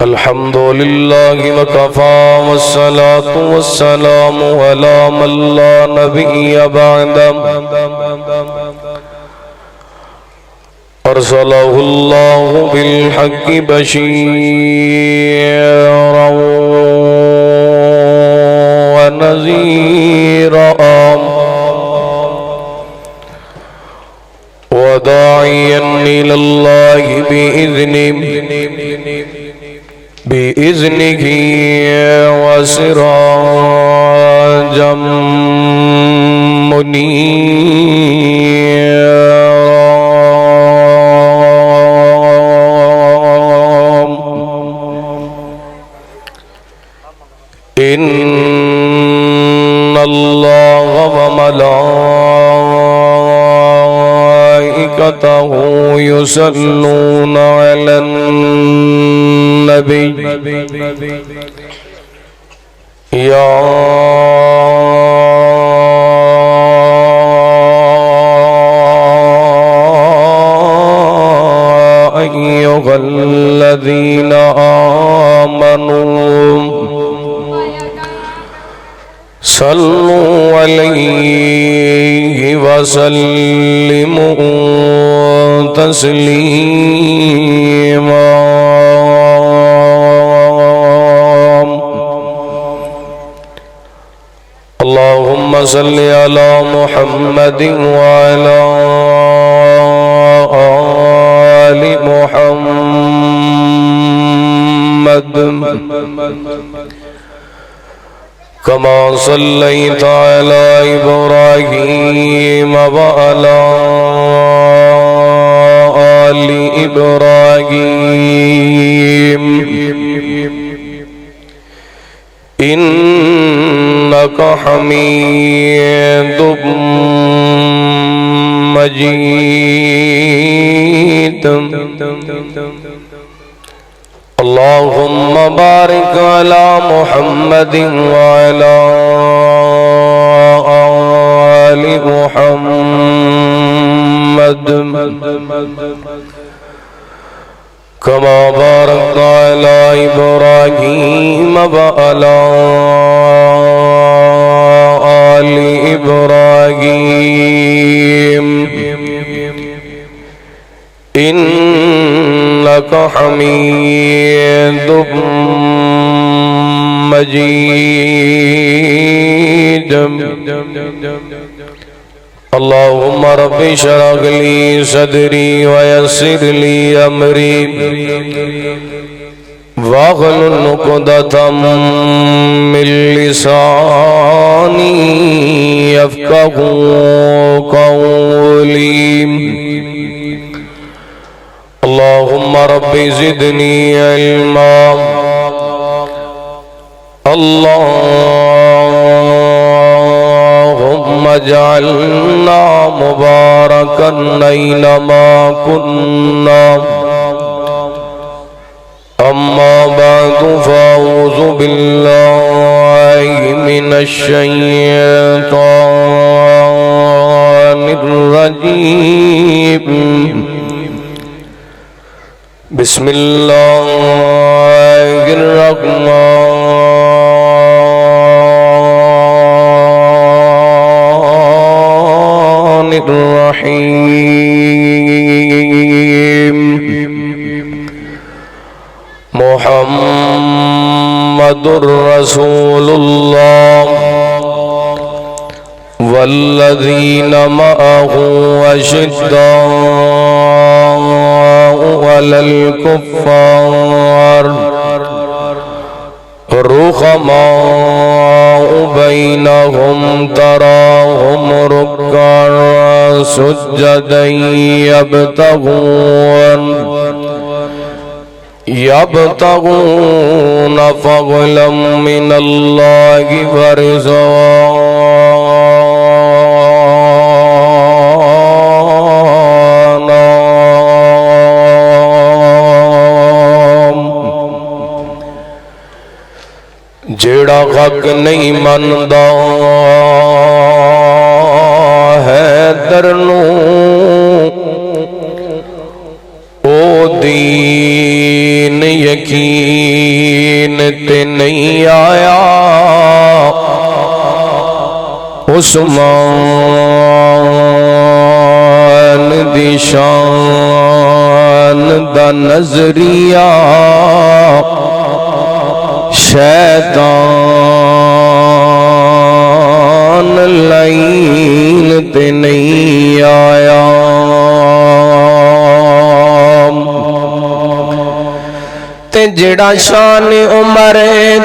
الحمد لله وكفى والصلاة والسلام على من لا نبي بعده أرسله الله بالحق بشيرا ونذيرا وداعيا إلى الله بإذنه وسراجا منيرا إن الله وملائكته يصلون على النبي يا أيها الذين آمنوا صلوا عليه وسلموا تسليما اللهم صل على محمد وعلى آل محمد كما صليت على إبراهيم وعلى آل إبراهيم إنك حميد مجيد اللهم بارك على محمد وعلى آل محمد كما باركت على إبراهيم وعلى آل إبراهيم إنك حميد مجيد اللهم رب اشرح لي صدري ويسر لي أمري واحلل عقدة من لساني يفقهوا قولي اللهم رب زدني علما اللهم اجعلنا مباركا أينما كنا أما بعد فأعوذ بالله من الشيطان الرجيم بسم الله الرحمن الرحيم محمد رسول الله والذين معه أشداء على الكفار رحماء بينهم تراهم ركعا سجدا يبتغون فضلا من الله ورضوانا جیڑا حق نہیں مندا حیدر نو او دین یقین تے نہیں آیا عثمان دی شان دا نظریہ شیطان لائن تے نہیں آیا تے جڑا شان عمر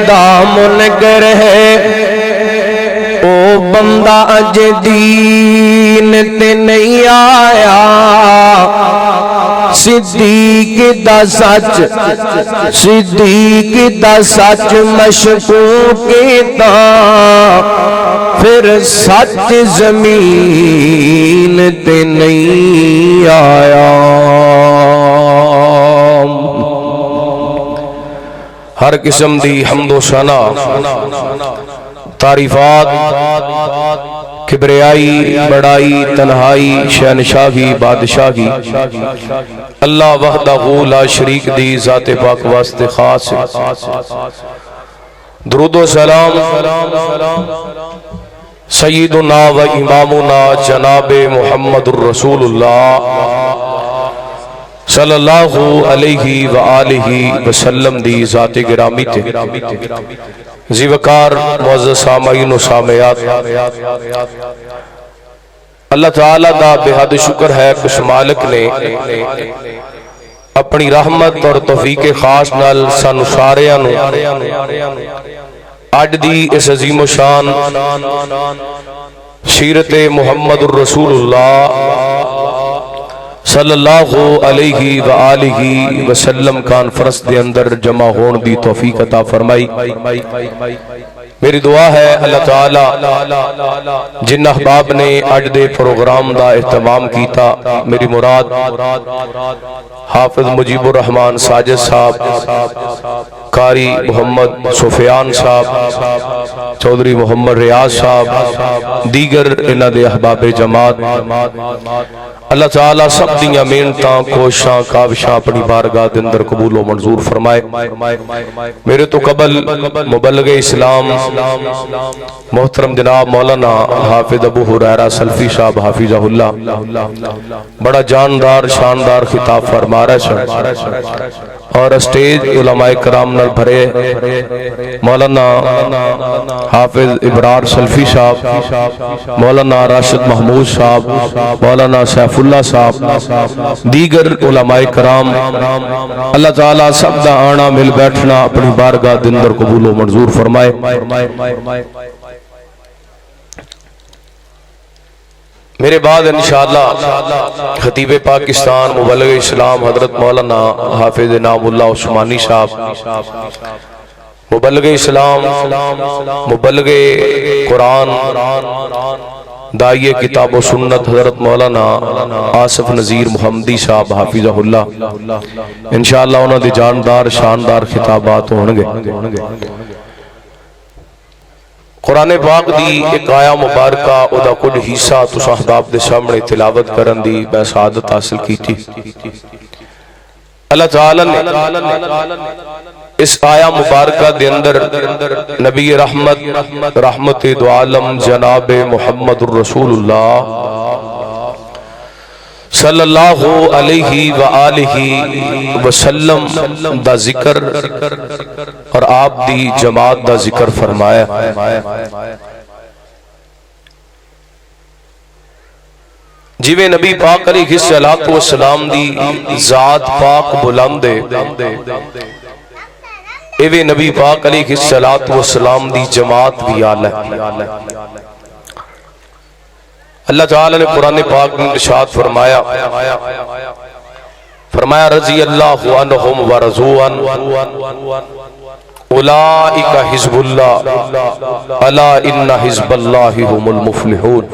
دا منکر ہے او بندہ اج دین تے نہیں آیا صدیق دا سچ مشکوک دا پھر سچ زمین تے نہیں آیا ہر قسم دی حمد و ثنا تعریفات کبریائی بڑائی تنہائی شہنشاہی بادشاہی اللہ وحدہ لا شریک دی ذات پاک واسطے خاص ہے درود و سلام سیدنا و امامنا جناب محمد الرسول اللہ صلی اللہ علیہ وآلہ وسلم دی ذات گرامی تے زیوکار معزز سامعین و سامعات اللہ تعالیٰ دا بے حد شکر ہے کچھ مالک نے اپنی رحمت اور توفیق خاص نال سانو ساریاں نو اج دی اس عظیم و شان سیرت محمد الرسول اللہ صلی اللہ علیہ وآلہ وسلم کانفرنس دے اندر جمع ہون دی توفیق عطا فرمائی میری دعا ہے اللہ تعالی جن احباب نے اج دے پروگرام دا اہتمام کیتا میری مراد حافظ مجیب الرحمن ساجد صاحب قاری محمد سفیان صاحب چودھری محمد ریاض صاحب دیگر انہ دے احباب جماعت اللہ تعالیٰ سب دیاں محنتاں کوشاں کاوشاں اپنی بارگاہ دے اندر قبول و منظور فرمائے میرے تو قبل مبلغ اسلام محترم جناب مولانا حافظ ابو ہریرہ سلفی صاحب حافظہ اللہ بڑا جاندار شاندار خطاب فرما رہے ہیں اور اسٹیج علماء کرام نال بھرے مولانا حافظ ابرار سلفی صاحب مولانا راشد محمود صاحب مولانا سیف اللہ صاحب دیگر علماء کرام اللہ تعالیٰ سب دا آنا مل بیٹھنا اپنی بارگاہ دے اندر قبول و منظور فرمائے میرے بعد انشاءاللہ خطیب پاکستان مبلغ اسلام حضرت مولانا حافظ نعم اللہ عثمانی صاحب مبلغ اسلام مبلغ قرآن دائی کتاب و سنت حضرت مولانا آصف نذیر محمدی صاحب حافظہ اللہ انشاءاللہ انہوں نے جاندار شاندار خطابات ہونگے قرآن پاک دی ایک آیا مبارکہ او دا کل حصہ تو صحباب دے سامنے تلاوت کرن دی میں سعادت حاصل کی تھی اللہ تعالیٰ نے اس آیا مبارکہ دے اندر نبی رحمت دو عالم جناب محمد الرسول اللہ صلی اللہ علیہ وآلہ وسلم دا ذکر اور آپ دی جماعت دا ذکر فرمایا جیوے نبی پاک علیہ السلام دی ذات پاک بلندے ایوے نبی پاک علیہ السلام دی جماعت بھی آلہ اللہ تعالیٰ نے قرآن پاک میں ارشاد فرمایا رضی اللہ عنہم ورضوان اولئک حزب اللہ الا ان حزب اللہ هم المفلحون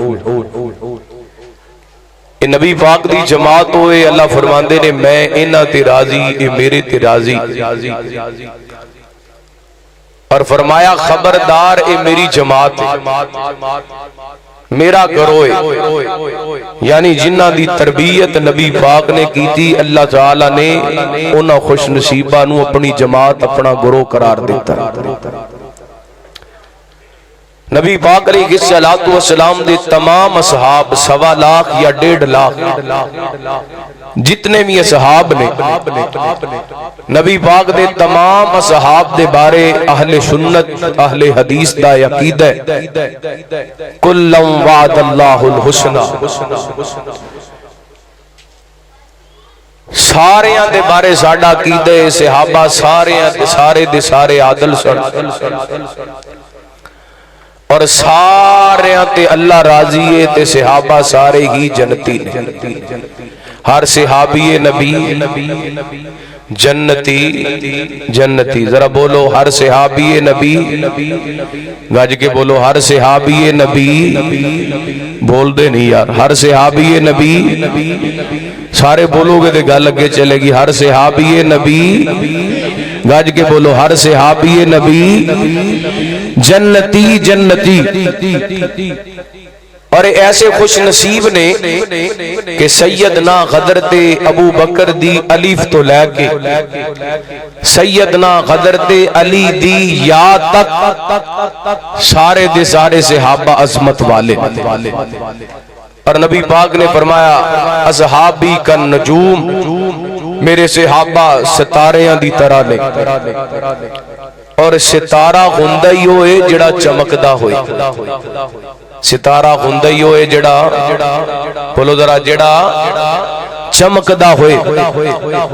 اے نبی پاک دی جماعت ہوئے اللہ فرماندے نے میں انہاں تے راضی اے میرے تے راضی اور فرمایا خبردار اے میری جماعت میرا گروہ یعنی جنہ دی تربیت نبی پاک نے کی تھی، اللہ تعالی نے انہاں خوش نصیبہ نو اپنی جماعت اپنا گروہ قرار دیتا۔ نبی پاک علیہ السلام دے تمام اصحاب 1.25 لاکھ یا 1.5 لاکھ جتنے بھی اصحاب نے، نبی پاک دے تمام اصحاب دے بارے اہل سنت اہل حدیث دا عقیدہ ہے کلًا وعد اللہ الحسنى، ساریاں دے بارے ساڈا عقیدہ ہے صحابہ سارے دے سارے عادل سن، اور ساریاں تے اللہ راضی ہے تے صحابہ سارے ہی جنتی نے، ہر صحابی نبی جنتی، ذرا بولو ہر صحابی نبی، گج کے بولو ہر صحابی نبی، بول دے نہیں یار، ہر صحابی نبی، سارے بولو گے دے گل لگے چلے گی، ہر صحابی نبی، گج کے بولو ہر صحابی نبی جنتی، اور ایسے خوش نصیب نے کہ سیدنا حضرت ابو بکر دی الف تو لے کے سیدنا حضرت علی دی یا تک سارے دے سارے صحابہ عظمت والے، اور نبی پاک نے فرمایا اصحابی کا نجوم، میرے صحابہ ستاریاں دی طرح نے، اور ستارہ ہوندا ہی ہوئے جڑا چمکدا ہوئے، ستارہ ہوندا ہی ہوئے جڑا بولو ذرا جڑا چمکدا ہوئے،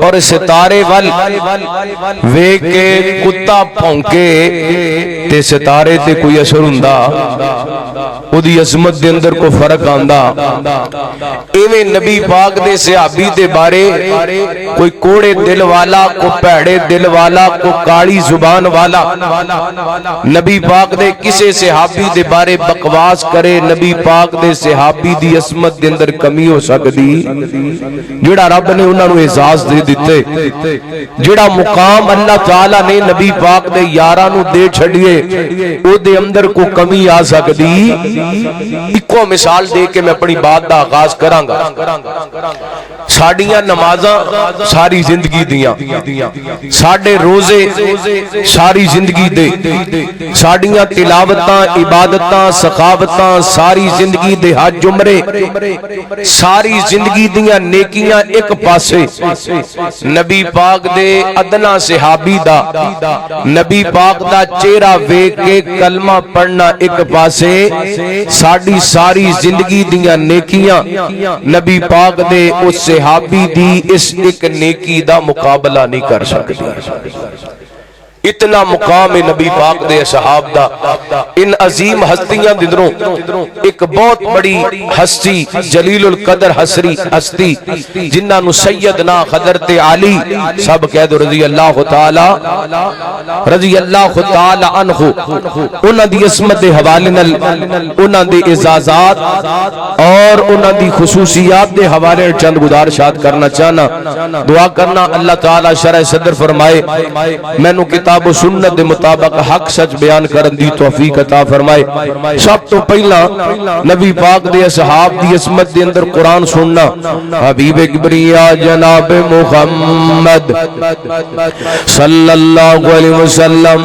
اور ستارے وال ویکھ کے کتا بھونکے تے ستارے تے کوئی اثر ہوندا، اودی عظمت دے اندر کو فرق آندا، ایویں نبی پاک دے صحابی دے بارے کوئی کوڑے دل والا، کو پیڑے دل والا، کو کالی زبان والا نبی پاک دے کسے صحابی دے بارے بکواس کرے، نبی پاک دے صحابی دی عظمت دے اندر کمی ہو سکدی؟ جڑا رب نے انہاں نو اعزاز دے دتے، جڑا مقام اللہ تعالی نے نبی پاک دے یاراں نو دے چھڈیے، او دے اندر کو کمی آ سکدی؟ ایکو مثال دے کے میں اپنی بات دا آغاز کراں گا۔ ساڈیاں نمازاں ساری زندگی دیاں، ساڈے روزے ساری زندگی دے، ساڈیاں تلاوتاں عبادتاں سخاوتاں ساری زندگی دے، حج عمرے ساری زندگی دیاں نیکیاں ایک پاسے، نبی پاک دے ادنا صحابی دا نبی پاک دا چہرہ ویکھ کے کلمہ پڑھنا ایک پاسے، ساڈی ساری زندگی دیاں نیکیاں نبی پاک دے اس صحابی دی اس ایک نیکی دا مقابلہ نہیں کر سکتی۔ اتنا مقام نبی پاک دے صحاب دا، ان عظیم ہستیاں دندروں ایک بہت بڑی ہستی جلیل القدر ہستی جنہاں نو سیدنا حضرت علی سب کہہ دو رضی اللہ تعالی عنہ، انہاں دی عظمت دے حوالے نال، انہاں دے اعزازات اور انہاں دی خصوصیات دے حوالے چند گزارشات کرنا چاہنا، دعا کرنا اللہ تعالی شرح صدر فرمائے، مینوں کتاب و سنت دے مطابق حق سچ بیان کرن دی توفیق عطا فرمائے۔ سب تو پہلا نبی پاک دے اصحاب دی عظمت دے اندر قرآن سننا، حبیب کبریا جناب محمد صلی اللہ علیہ وسلم،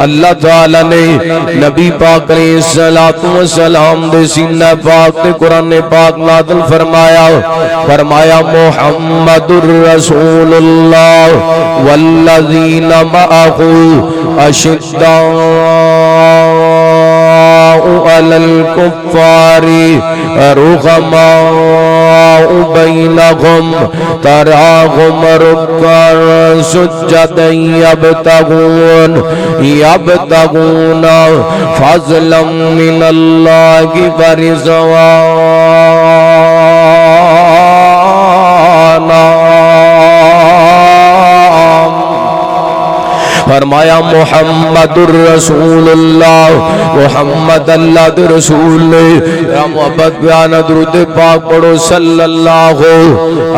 اللہ تعالی نے نبی پاک علیہ السلام دے سینہ پاک تے قرآن پاک نازل فرمایا محمد الرسول اللہ والذین معہ اشداء علی الکفار رحماء بینہم تراہم رکعا سجدا یبتغون فضلا من اللہ ورضوانا فرمایا محمد الرسول اللہ، محمد اللہ دے رسول نے یا محبت بیانا درود پاک پڑھو صلی اللہ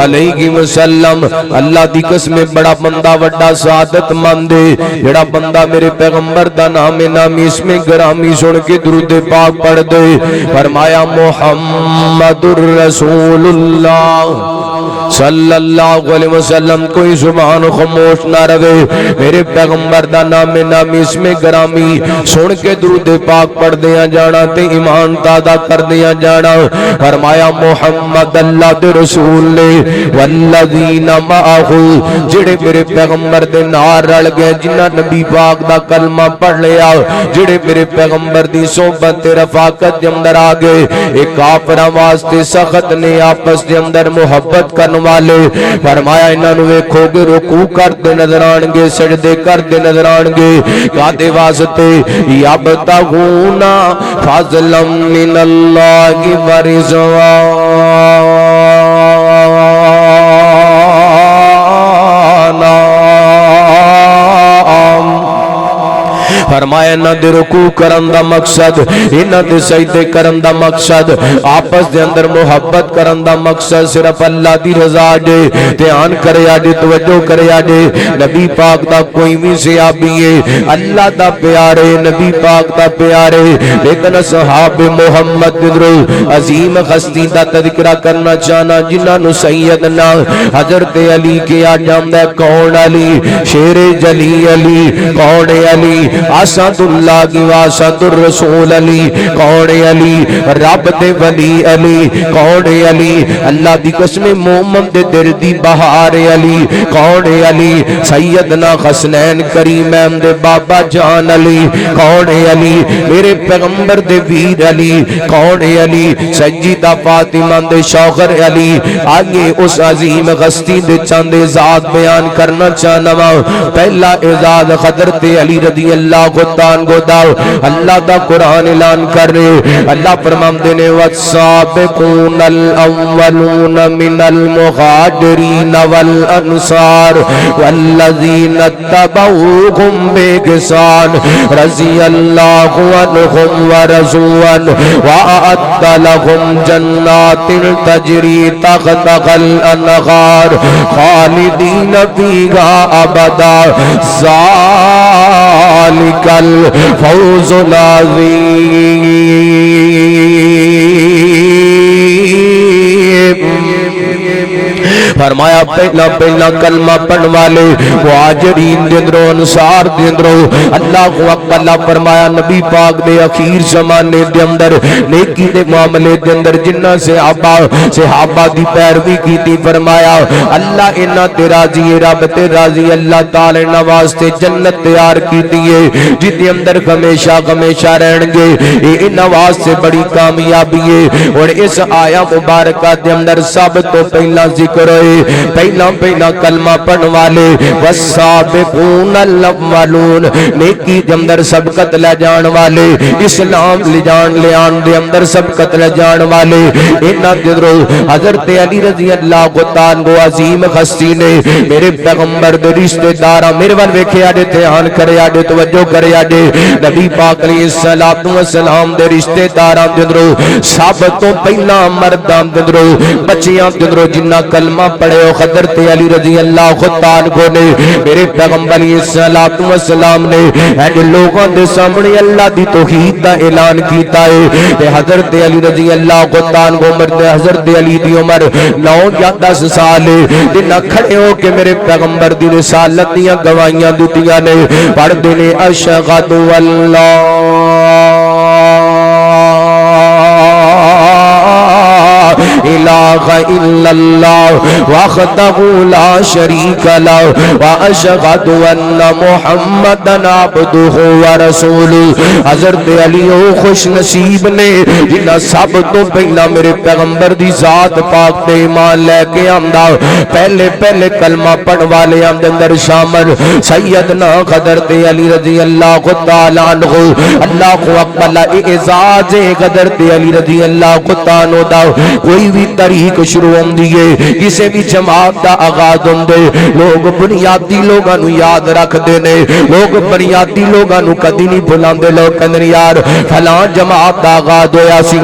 علیہ وسلم۔ اللہ دی قسم بڑا بندہ وڈا سعادت مندے جڑا بندہ میرے پیغمبر دا نام نامی اس میں گرامی سن کے درود پاک پڑھ دے۔ فرمایا محمد الرسول اللہ صلی اللہ علیہ وسلم، کوئی زبان خاموش نہ رہے، میرے پیغمبر دا نام نامی اس میں گرامی سن کے درود پاک پڑھ دیا جانا تے ایمان دادا کر دیا جانا۔ فرمایا محمد اللہ دے رسول نے والذین معہ، جڑے میرے پیغمبر دے نار رل گئے، جنہ نبی پاک دا کلمہ پڑھ لیا، جڑے میرے پیغمبر دی صحبت رفاقت دے اندر آ گئے، ایک کافراں واسطے سخت نے آپس دے اندر محبت کرنے والے۔ فرمایا انہاں نوں ویکھو گے رکوع کرتے نظر آن گے، سجدے کرتے نظر آن گے، کادے واسطے یبتغون فضلا من اللہ ورضوانا۔ فرمایا انہاں دے رکوع کرن دا مقصد، انہاں دے سجدے کرن دا مقصد، آپس دے اندر محبت کرن دا مقصد صرف اللہ دی رضا دے۔ دھیان کرے آجے، توجہ کرے آجے، نبی پاک دا کوئی بھی صحابی ہے اللہ دا پیارے، نبی پاک دا پیارے، لیکن صحاب محمد درو عظیم ہستی دا تذکرہ کرنا چاہنا جنہاں نو سیدنا حضرت علی کیا جاندا ہے۔ کون علی؟ شیر جلی علی۔ کون علی؟ اسد اللہ کی واسد الرسول علی۔ کون علی؟ رب دے ولی علی۔ کون علی؟ اللہ دی قسم مومن دے دل دی بہار علی۔ کون علی؟ سیدنا حسنین کریمین دے بابا جان علی۔ کون علی؟ میرے پیغمبر دے ویر علی۔ کون علی؟ سیدہ فاطمہ دے شوہر علی۔ آگے اس عظیم ہستی دے چند ذات بیان کرنا چاہنا وا۔ پہلا اعزاز حضرت علی رضی اللہ خدان کو داؤ۔ اللہ دا قرآن اعلان کر رہے، اللہ فرماندے نے والسابقون الاولون من المہاجرین والانصار والذین اتبعوهم بإحسان رضی اللہ عنہم ورضوا عنہ وأعد لهم جنات تجری تحتها الانہار خالدین فیہا ابدا ذالک الفوز العظیم۔ فرمایا پہلا کلمہ پڑھن والے مہاجرین دے اندروں، انصار دے اندروں، اللہ اکبر۔ اللہ فرمایا نبی پاک دے اخیر زمانے دے اندر نیکی دے معاملے دے اندر جنہ صحابہ دی پیروی کیتی، فرمایا اللہ انہاں تے راضی ہے، رب تے راضی، اللہ تعالی انہاں واسطے جنت تیار کیتی ہے جس دے اندر ہمیشہ رہن گے۔ انہاں واسطے بڑی کامیابی ہے۔ اور اس آیا مبارکہ دے اندر سب تو پہلا ذکر ہے، پہلا کلمہ پڑھن والے والسابقون الاولون، نیکی دے اندر سبقت لے جان والے، اسلام لے آن دے اندر سبقت لے جان والے، انہاں دے اندروں حضرت علی رضی اللہ تعالیٰ عنہ عظیم ہستی نے میرے پیغمبر دے رشتہ داراں میرے ول ویکھے آڈے دھیان کرے آڈے توجہ کرے آڈے نبی پاک علیہ السلام دے رشتہ داراں دے اندروں سب تو پہلا مرداں دے اندروں بچیاں دے اندروں جنہ کلمہ پڑھے ہو حضرت علی رضی اللہ تعالیٰ نے میرے پیغمبر علیہ السلام نے ایڈ لوگوں دے سامنے اللہ دی توحید دا اعلان کیتا ہے کہ حضرت علی رضی اللہ تعالیٰ عمر دے حضرت علی دی عمر 9 یا 10 سال دن کھڑے ہو کے میرے پیغمبر دی رسالت دیاں گواہیاں دتیاں نے پڑھ دینے اشہد اللہ الہ الا اللہ وحدہ لا شریک لہ واشہد ان محمدا عبدہ ورسولہ۔ حضرت علی خوش نصیب نے جنہ سب تو پہلا میرے پیغمبر دی ذات پاک تے ایمان لے کے آمدا پہلے کلمہ پڑھ والے اندر شامل سیدنا حضرت علی رضی اللہ تعالی عنہ۔ اللہ اکبر، اعزاز حضرت علی رضی اللہ تعالی عنہ دا کوئی بھی طریق شروع ہوندی ہے کسی بھی جماعت دا آغاز ہوندے لوگ بنیادی لوگاں نو یاد رکھ دے نے لوگ بنیادی لوگاں نو کدی نہیں بھلاندے لوگ کہندے یار فلاں جماعت دا آغاز ہویا سی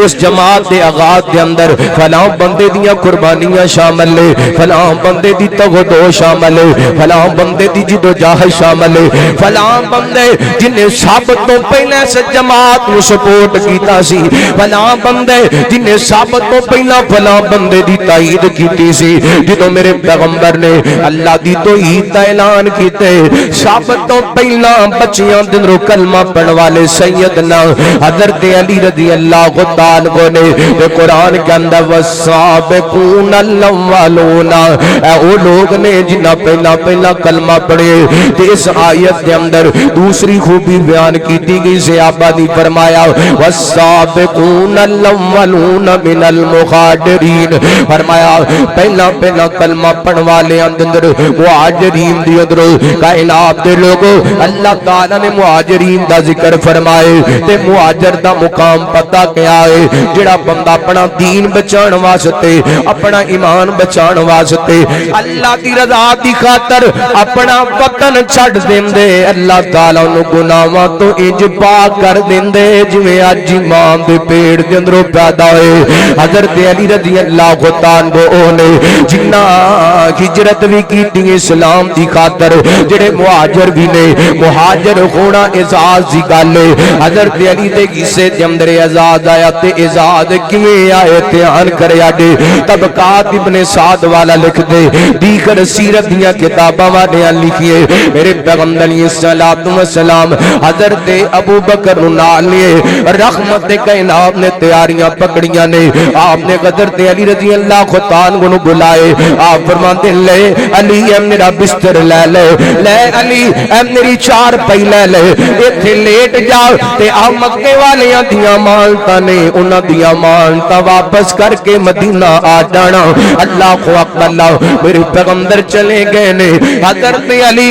اس جماعت دے آغاز دے اندر فلاں بندے دیاں قربانیاں شامل نے فلاں بندے دی تغدو شامل ہے فلاں بندے دی جدو جاہد شامل ہے فلاں بندے جنہیں سب تو پہلے سے جماعت نو سپورٹ کیتا سی فلاں بندے جنہیں سب تو پہلا فلاں بندے دی تائید کیتی سی جدو میرے پیغمبر نے اللہ دی توحید دا اعلان کیتے سب تو پہلا بچیاں دن رو کلمہ پڑھ والے سیدنا حضرت علی رضی اللہ تعالی نے قرآن کے اندر والسابقون الاولون اے او لوگ نے جنہ پہلا کلمہ پڑھے تے اس آیت کے اندر دوسری خوبی بیان کی گئی صحابہ نے فرمایا والسابقون الاولون من المہاجرین فرمایا پہلا کلمہ پڑھنے والے اندر مہاجرین دی اندر کائنات دے لوگوں اللہ تعالی نے مہاجرین دا ذکر فرمائے تے مہاجر دا مقام پتہ کیا ہے جڑا بندہ اپنا دین بچان واسطے اپنا ایمان بچان واسطے اللہ دی رضا دی خاطر اپنا وطن چھڈ دیندے اللہ تعالی نو گناہاں تو انج پاک کر دیندے جویں اج ایمان دے پیڑ دے اندروں پیدا ہوئے حضرت علی رضی اللہ تعالی عنہ نے جنہ ہجرت بھی کیتی اسلام دی خاطر جڑے مہاجر بھی نے مہاجر ہونا اعزاز دی گل ہے حضرت علی دے قصے دے اندر اعزاز آیا تے اعزاز کیویں آئے دھیان کریا دے طبقات ابن سعد والا لکھ دے دیگر سیرت دیاں کتاباں والے لکھیے میرے پیغمبر علیہ الصلوۃ والسلام حضرت ابو بکر نال لیے رحمت کائنات نے تیاریاں پکڑیاں نے آپ نے حضرت علی رضی اللہ تعالی عنہ بلائے آپ فرماتے لے علی اے میرا بستر لے لے علی اے میری چار پئی لے لے ایتھے لیٹ جا تے آ مکے والیاں دیاں مالتاں نے انہاں دیاں مالتاں واپس کر کے مدینہ آ جانا اللہ کو اکبر اللہ میرے پیغمبر چلے گئے نے حضرت علی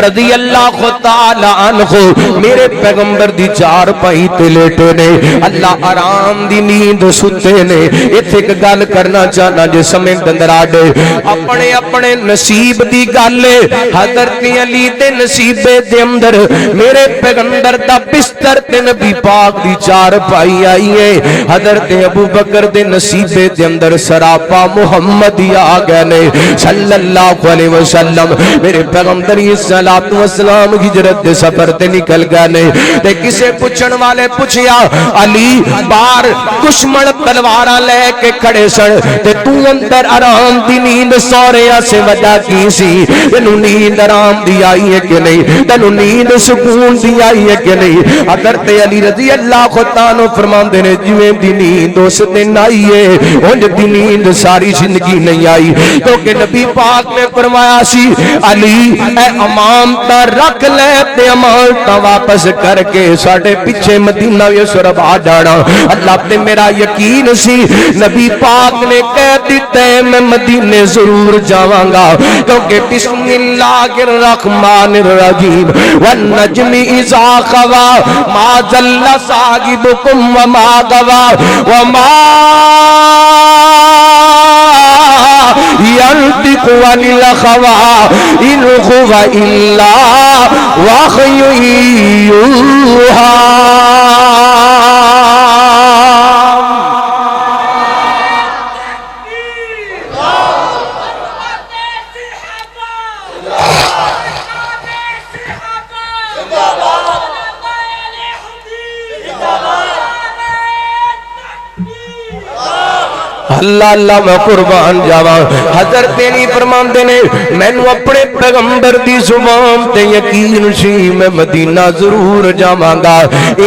رضی اللہ تعالی عنہ میرے پیغمبر دی چار پئی تے لیٹے نے اللہ آرام دی نیند ستے نے ایتھے ایک گل کرنا چاہنا جے سمے اندر آڈے اپنے اپنے نصیب دی گل حضرت علی دے نصیب دے اندر میرے پیغمبر دا بستر تے نبی پاک دی چار پائی آئی ہے حضرت ابو بکر دے نصیب دے اندر سراپا محمد آ گئے نے صلی اللہ علیہ وسلم میرے پیغمبر صلوات و سلام ہجرت دے سفر تے نکل گئے نے تے کسے پوچھن والے پوچھیا علی بار دشمن تلواراں لے کے کھڑے سن تے تو اندر آرام دی نیند سوریا سے وجہ کی سی تینوں نیند آرام دی آئی ہے کہ نہیں تینوں نیند سکون دی آئی ہے کہ نہیں حضرت علی رضی اللہ تعالی فرماندے نے جویں دی نیند اس دن آئی ہے اونج دی نیند ساری زندگی نہیں آئی کیونکہ نبی پاک نے فرمایا سی علی اے امانت رکھ لے تے امانت واپس کر کے ساڈے پیچھے مدینہ یسرب آ جانا اللہ تے میرا یقین سی نبی پاک نے کہہ دیتے میں مدینے ضرور جاواں گا کیونکہ بسم اللہ الرحمن الرحیم والنجم اذا غوا ما ضل صاحبكم وما غوا وما ينطق عن الهوى إن هو إلا وحي يوحى اللہ اللہ میں قربان جاواں حضرت علی فرماندے نے مینوں اپنے پیغمبر دی زبان تے یقین سی میں مدینہ ضرور جاواں گا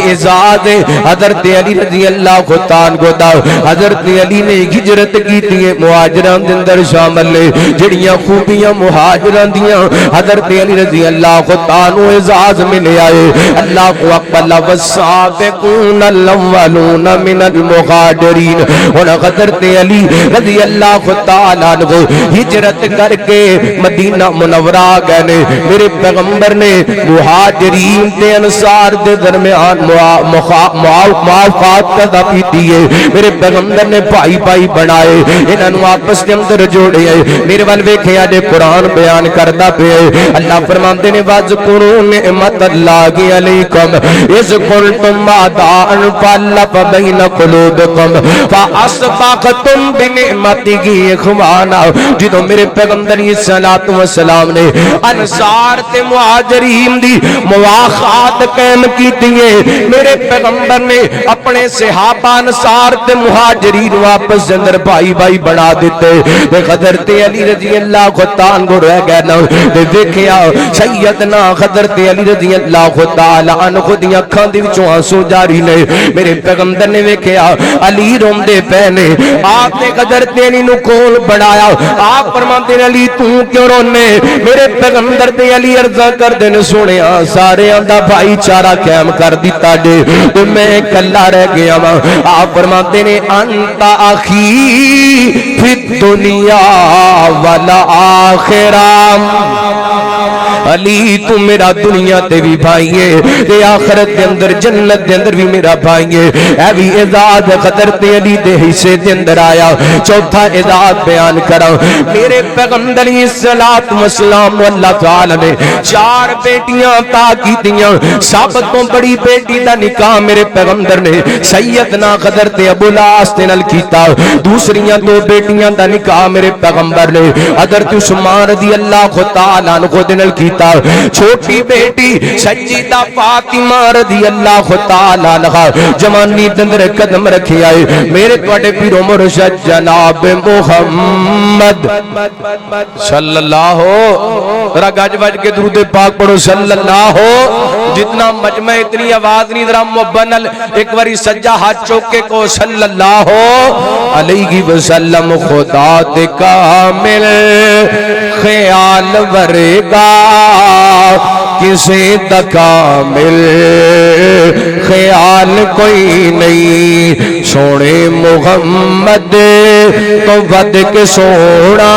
اعزاز حضرت علی رضی اللہ تعالی عنہ حضرت علی نے ہجرت کیتی ہے مہاجراں دے اندر شامل نے جڑیاں خوبیاں مہاجراں دیاں حضرت علی رضی اللہ تعالی عنہ اعزاز ملے آئے اللہ کو اکبر والسابقون الاولون من المہاجرین اور حضرت علی رضی اللہ تعالیٰ عنہ ہجرت کر کے مدینہ منورہ آ گئے نے. میرے پیغمبر نے مہاجرین تے انصار دے درمیان موافقات پیدا کیتی ہے. میرے پیغمبر نے بھائی بھائی بنائے, انہاں نوں آپس دے اندر جوڑے. میرے ول ویکھیا جے قرآن بیان کردا پیا اللہ فرماندے نے واذکروا نعمت اللہ علیکم اذ کنتم اعداء فالف بین قلوبکم فاصبحتم بنعمتہ اخوانا. جدوں میرے پیغمبر علیہ الصلوۃ والسلام نے انصار تے مہاجرین دی مواخات قائم کیتی ہے, میرے پیغمبر نے اپنے صحابہ انصار تے مہاجرین واپس اندر بھائی بھائی بنا دیتے. تے حضرت علی رضی اللہ تعالیٰ عنہ رہ گئے نا, تے دیکھیا سیدنا حضرت علی رضی اللہ تعالیٰ عنہ دی اکھاں دے وچوں آنسو جاری نے. میرے پیغمبر نے ویکھیا علی روندے پے نے, آپ نے حضرت علی نو کول بڑھایا. آپ فرماندے علی تو کیوں رونے؟ میرے پیغمبر تے علی عرض کردے نے سونیا سارے دا بھائی چارہ قائم کر دیتا جے تے میں کلا رہ گیا وا. آپ فرماتے نے انت اخی فی الدنیا والآخرہ, علی تو میرا دنیا تے بھی بھائی ہے تے آخرت دے اندر جنت دے اندر بھی میرا بھائی ہے. اے بھی اعزاز حضرت علی دے حصے دے اندر آیا. چوتھا اعزاز بیان کرا, میرے پیغمبر علیہ الصلوۃ والسلام اللہ تعالی نے 4 بیٹیاں عطا کیتیاں. سب تو بڑی بیٹی دا نکاح میرے پیغمبر نے سیدنا حضرت ابو العاص دے نال کیتا. دوسریاں 2 بیٹیاں دا نکاح میرے پیغمبر نے حضرت عثمان رضی اللہ تعالی عنہ دے نال کیتا. چھوٹی بیٹی سیدہ فاطمہ رضی اللہ تعالی عنہا جوانی دے اندر قدم رکھے آئے. میرے تواڈے پیر و مرشد جناب محمد صلی اللہ ذرا گج وج کے درود پاک پڑھو صلی اللہ. جتنا مجمع اتنی آواز نہیں, ذرا محبت نال ایک باری سجا ہاتھ چوک کے کو صلی اللہ علیہ وسلم. خدا تے کامل خیال ورگا کسی دا کامل خیال کوئی نہیں, سونے محمد تو ود کے سونا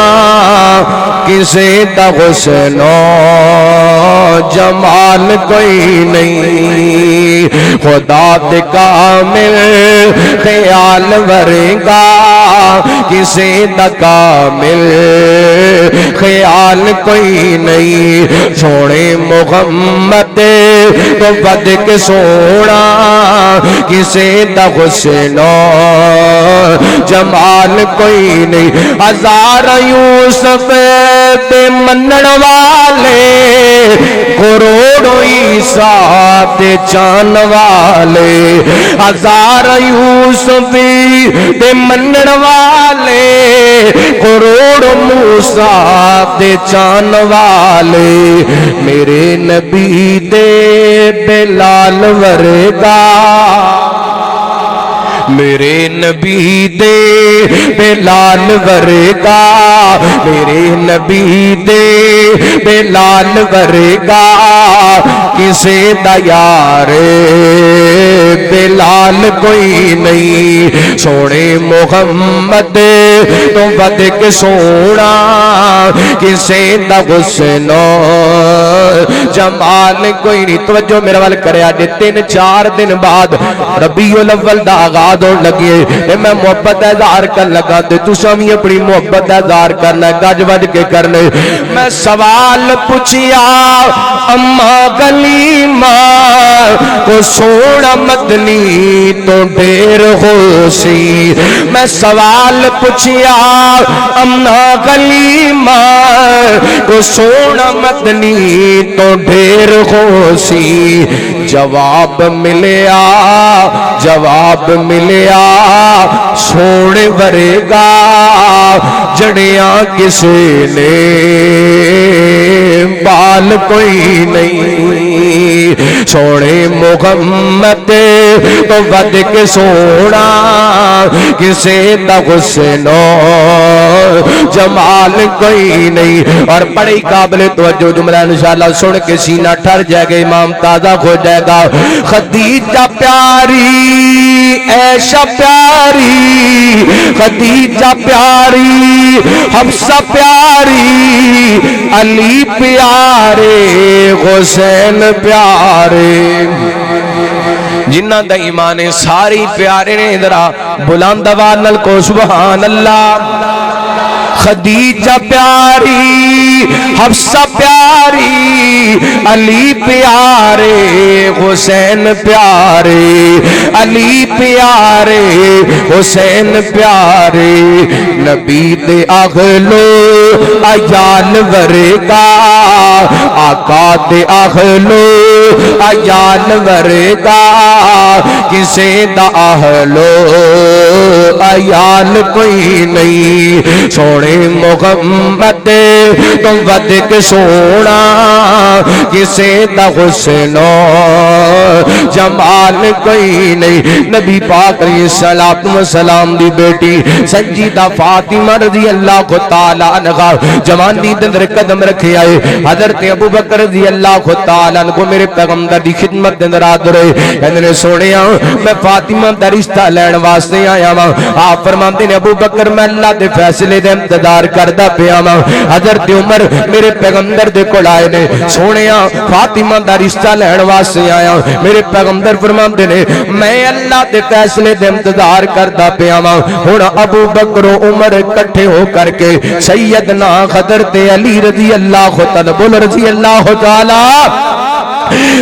کسی دا حسن و جمال کوئی نہیں. خدا دے کامل خیال ورگا کسی دا کامل خیال کوئی نہیں, سونے محمد تو ود کے سونا کسی دا حسن و جمال کوئی نہیں. ہزار یوسف دے منن والے کروڑوں عیسیٰ دے جان والے. ہزار یوسف دے منن والے کروڑوں موسیٰ دے جان والے. میرے نبی دے بلال ورگا, میرے نبی دے بلال ورگا, میرے نبی دے بلال ورگا کسے دا یار بلال کوئی نہیں. سونے محمد تو ود کے سونا کسے دا حسن جمال کوئی نہیں. توجہ میرے وال کریا جے 3-4 دن بعد ربیع الاول دا آغاز ہونے لگے, میں محبت اظہار کر لگا تے تساں وی اپنی محبت اظہار کرنا گج وج کے کرنے. میں سوال پوچھیا اما گلیما کو سونا مدنی تو ڈیر ہو سی. میں سوال پوچھیا اما گلیما کو سونا مدنی تو ڈیر ہو سی. جواب ملیا, جواب ملیا سونے ورگا جڑیاں کسی نے بال کوئی نہیں. سونے محمد تو ود کے سونا کسے دا حسن جمال کوئی نہیں. اور بڑی قابل توجہ جملہ انشاءاللہ سن کے سینہ ٹھر جائے گا، امام تازہ ہو جائے گا. خدیجہ پیاری عائشہ پیاری، خدیجہ پیاری حفصہ پیاری، علی پیارے حسین پیارے. جنہ دا ایمان ساری پیارے نے ذرا بلند آواز نال کو سبحان اللہ. خدیجہ پیاری حفصہ پیاری، علی پیارے حسین پیارے، علی پیارے حسین پیارے. نبی دے اہلو عیال ورگا، آقا دے اہلو عیال ورگا، کسے دا اہلو عیال کوئی نہیں. سونے محمد تم ود کے سونا کسے دا حسن جمال کوئی نہیں. نبی پاک علیہ السلام دی بیٹی سیدہ فاطمہ رضی اللہ تعالی عنہا جوانی دے اندر قدم رکھے آئے. حضرت ابوبکر رضی اللہ تعالی عنہ کو میرے پیغمبر دی خدمت دے اندر حاضر ہوئے. انہوں سونیا میں فاطمہ دا رشتہ لین واسطے آیا ہوں. آپ فرماتے ہیں ابوبکر میں اللہ دے فیصلے دے انتظار کردہ پیا ہوں. حضرت عمر میرے پیغمبر دے کول آئے نے، سونیا فاطمہ دا رشتہ لین واسطے آیا ہوں. میرے پیغمبر فرماتے ہیں میں اللہ دے فیصلے دے انتظار کردہ پیا ہوں. ہن ابو بکر و عمر اکٹھے ہو کر کے سیدنا حضرت علی رضی اللہ تعالی بول رضی اللہ تعالی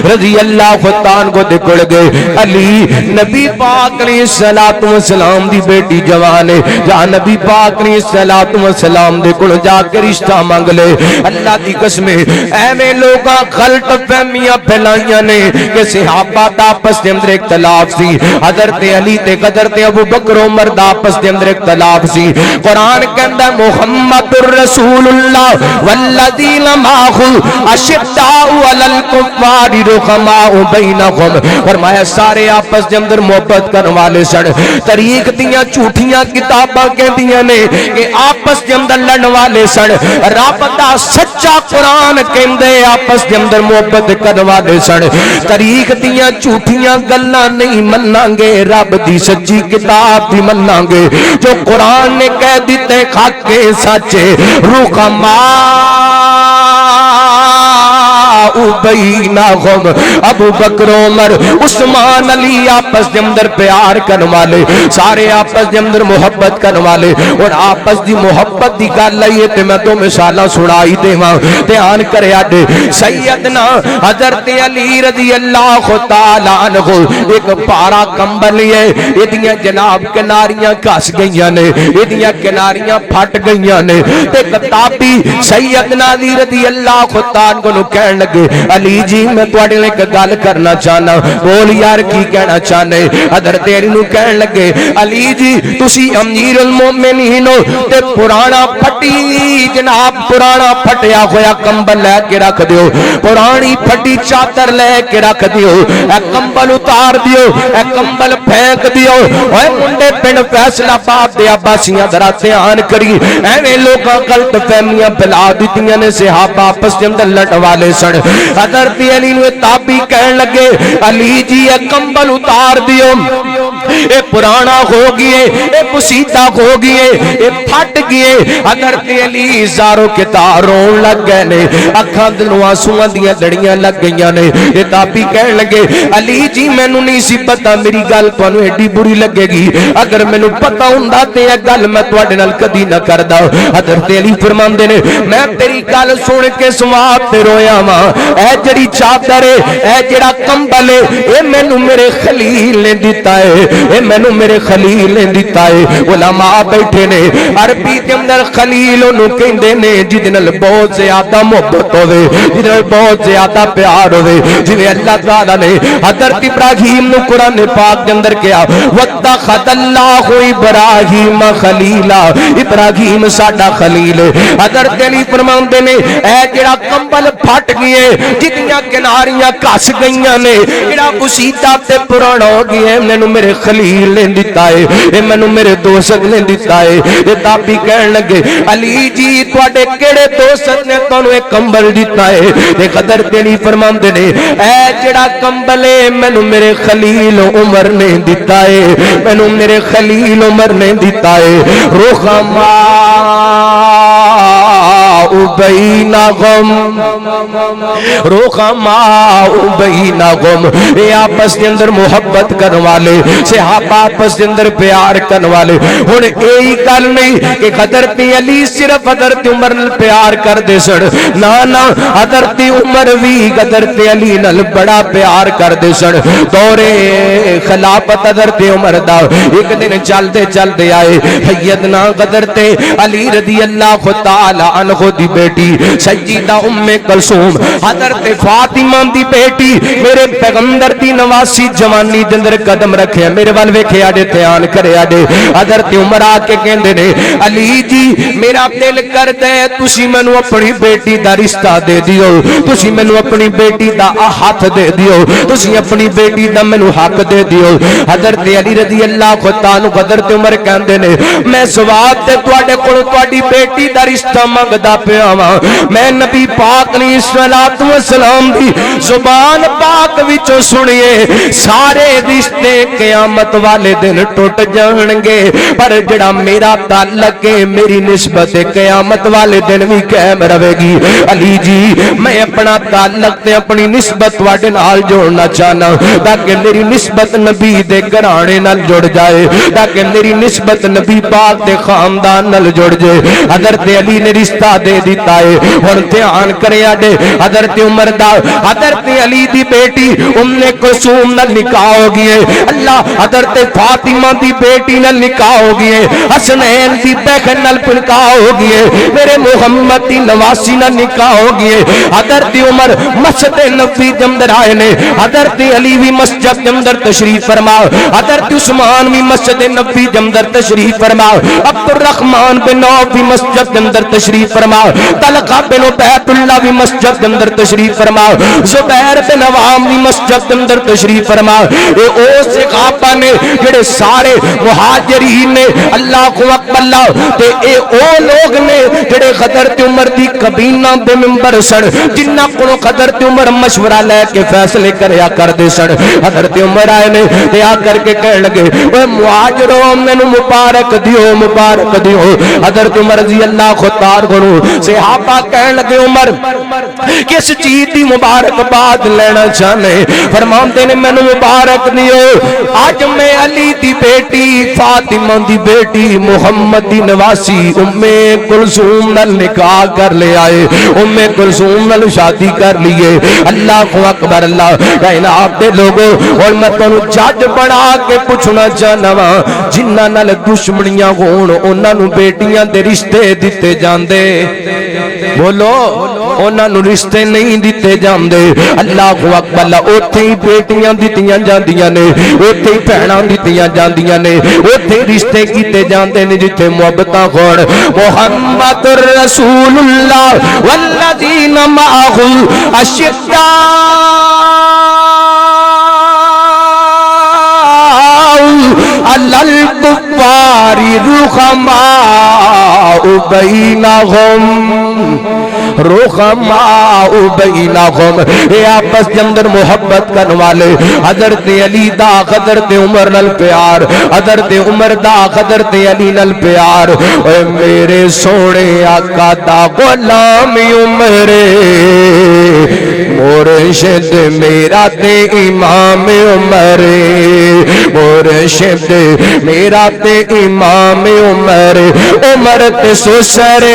رضی اللہ تعالیٰ کو دکھڑ گئے. علی نبی پاک علیہ السلام دی بیٹی جوان ہے، جہاں نبی پاک علیہ السلام دے کل جا کے رشتہ مانگ لے. اللہ دی قسم ایویں لوگاں غلط فہمیاں پھیلائیاں نے کہ صحابہ دا آپس دے اندر اختلاف سی، حضرت علی تے حضرت ابو بکر عمر دا آپس دے اندر اختلاف سی. قرآن کہندا محمد الرسول اللہ والذین معہ اشداء علی الکفار رحماء بینہم. فرمایا سارے آپس دے اندر محبت کرنے والے سن. طریق دیاں جھوٹیاں کتاباں کہندیاں نے کہ آپس دے اندر لڑن والے سن. رب دا سچا قرآن کہندے آپس دے اندر محبت کرنے والے سن. طریق دیاں جھوٹیاں گلاں نہیں مناں گے، رب دی سچی کتاب دی مناں گے. جو قرآن نے کہہ دیتے خاکے سچے رحماء بینہم. ابو بکر عمر عثمان علی آپس دے اندر پیار کرنے والے، سارے آپس دے اندر محبت کرنے والے. اور آپس دی محبت دی گل آئی تے میں تو مثالاں سنائی دیواں، دھیان کریا جے. سیدنا حضرت علی رضی اللہ تعالی عنہ ایک پارا کمبل ہے، ایدیاں جناب کناریاں کس گئیاں نے، ایدیاں کناریاں پھٹ گئیاں نے. تے کتابی سیدنا علی رضی اللہ تعالی عنہ کہن لگے علی جی میں تواڈے لئی ایک گل کرنا چاہنا. بول یار کی کہنا چاہنے؟ حضرت علی نو کہن لگے علی جی تسی امیر المومنین ہو تے پرانا پھٹی جناب پرانا پھٹیا ہویا کمبل لے کے رکھ دیو، پرانی پھٹی چادر لے کے رکھ دیو، اے کمبل اتار دیو، اے کمبل پھینک دیو. اوے منڈے پنڈ فیصلہ آباد دے عباسیاں ذرا دھیان کری. ایویں لوکاں غلط فہمیاں پھیلا دتیاں نے، صحابہ آپس دے اندر لڑن والے سن. حضرت علی نو تابی کہن لگے علی جی اے کمبل اتار دیو، اے پرانا ہو گئے، اے پسیدہ ہو گئے، اے پھٹ گئے. حضرت علی زارو کے تاروں لگ گئے نے، اکھاں دنوں آنسواں دیاں لڑیاں لگ گئیاں نے. اے تابی کہن لگے علی جی مینوں نہیں سی پتہ میری گل تانوں ایڈی بری لگے گی، اگر مینوں پتہ ہوندا تے اے گل میں تواڈے نال کدی نہ کردا. حضرت علی فرماندے نے میں تیری گل سن کے سواب تے رویا واں. اے جڑی چادر ہے، اے جڑا کمبل ہے، اے مینوں میرے خلیل نے دتا ہے، اے مینوں میرے خلیل نے دتا ہے. علماء بیٹھے نے عربی دے اندر خلیل نو کہندے نے جدے نال بہت زیادہ محبت ہوے، جدے نال بہت زیادہ پیار ہوے. جویں اللہ تعالی نے حضرت ابراہیم نو قرآن پاک دے اندر کہا واتخذ اللہ ابراہیم خلیلا، ابراہیم ساڈا خلیل ہے. حضرت علی فرماندے نے اے جڑا کمبل پھٹ گئے جتیاں کناریاں کس گئیاں نے جڑا قصیدہ تے پرانا ہو گیا ہے مینوں میرے خلیل نے دتا ہے اے مینوں میرے دوست نے دتا ہے اے تابی کہن لگے علی جی تواڈے کیڑے دوست نے تانوں اے کمبل دتا ہے تے قدر تے نہیں فرماندے نے اے جڑا کمبل ہے مینوں میرے خلیل عمر نے دتا ہے مینوں میرے خلیل عمر نے دتا ہے رخما بینہم رخما بینہم اے آپس کے اندر محبت کرنے والے صحابہ آپس کے اندر پیار کرنے والے ہن یہی گل نہیں کہ حضرت علی صرف حضرت عمر نال پیار کر دے سن نا نا حضرت عمر بھی حضرت علی نال بڑا پیار کر دے سن دورے خلافت حضرت عمر دا ایک دن چلدے چلدے آئے سیدنا حضرت علی رضی اللہ تعالی عنہ دی بیٹی سیدہ ام کلثوم حضرت فاطمہ دی بیٹی میرے پیغمبر دی نواسی جوانی دے اندر قدم رکھے میرے وال ویکھے اڈے دھیان کرے اڈے حضرت عمر آ کے کہندے نے علی جی میرا دل کردا ہے تسی مینوں اپنی بیٹی دا رشتہ دے دیو تسی مینوں اپنی بیٹی دا ہاتھ دے دیو تسی اپنی بیٹی دا مینوں حق دے دیو حضرت علی رضی اللہ تعالی حضرت عمر کہندے نے میں سواد تے تواڈے کول تواڈی بیٹی دا رشتہ منگدا پیا وا میں نبی پاک علیہ الصلوۃ والسلام دی زبان پاک وچوں سنیے سارے رشتے قیامت والے دن ٹوٹ جان گے پر جڑا میرا تعلق ہے میری نسبت قیامت والے دن بھی قائم رہے گی علی جی میں اپنا تعلق تے اپنی نسبت تواڈے نال جوڑنا چاہنا تاکہ میری نسبت نبی دے گھرانے نال جڑ جائے تاکہ میری نسبت نبی پاک دے خاندان نال جڑ جائے حضرت علی نے رشتہ دے دیتا ہے ہن دھیان کرے اڈے حضرت عمر دا حضرت علی دی بیٹی ام کلثوم نال نکاح ہو گئے اللہ حضرت فاطمہ دی بیٹی نال نکاح ہو گئے حسنین دی بہن نال نکاح ہو گئے میرے محمد دی نواسی نال نکاح ہو گئے حضرت عمر مسجد نبوی دے اندر آئے نے حضرت علی بھی مسجد دے اندر تشریف فرما حضرت عثمان بھی مسجد نبوی دے اندر تشریف فرما عبد الرحمن بن عوف بھی مسجد دے اندر تشریف فرما طلحہ بن عبید اللہ بھی مسجد دے اندر تشریف فرما زبیر بن عوام بھی مسجد دے اندر تشریف فرما اے او صحابہ نے جڑے سارے مہاجرین نے اللہ اکبر اللہ تے اے او لوگ نے جڑے حضرت عمر دی کابینہ دے منبر سن جنہاں کولوں حضرت عمر مشورہ لے کے فیصلے کریا کردے سن حضرت عمر آئے نے تے آ کر کے کہن لگے اوے مہاجروں مینوں مبارک دیو حضرت عمر رضی اللہ تعالی عنہ صحابہ کہن لگے عمر کس چیز دی مبارکباد لینا چاہنے فرماندے نے مینوں مبارک دیو اج میں علی دی بیٹی فاطمہ دی بیٹی محمد دی نواسی ام کلثوم نال نکاح کر لے آئے ام کلثوم نال شادی کر لیے اللہ اکبر اللہ کائنات دے لوگوں اور میں تانوں جج بنا کے پوچھنا چاہنا وا جنہاں نال دشمنیاں ہون انہاں نوں بیٹیاں دے رشتے دتے جاندے بولو انہاں نوں رشتے نہیں دتے جاندے اللہ اکبر اللہ اوتھے ہی بیٹیاں دتیاں جاندیاں نے اوتھے ہی بہناں دتیاں جاندیاں نے اوتھے رشتے کیتے جاندے نے جتھے محبتاں ہون محمد رسول اللہ والذین معہ اشداء علی الکفار رحماء بینہم رحماء بینہم اے آپس کے اندر محبت کرنے والے حضرت علی دا حضرت عمر نال پیار حضرت عمر دا حضرت علی نال پیار اے میرے سونے آقا دا غلام عمر مرشد میرا تے امام عمر مرشد میرا تے امام عمر عمر تے سسر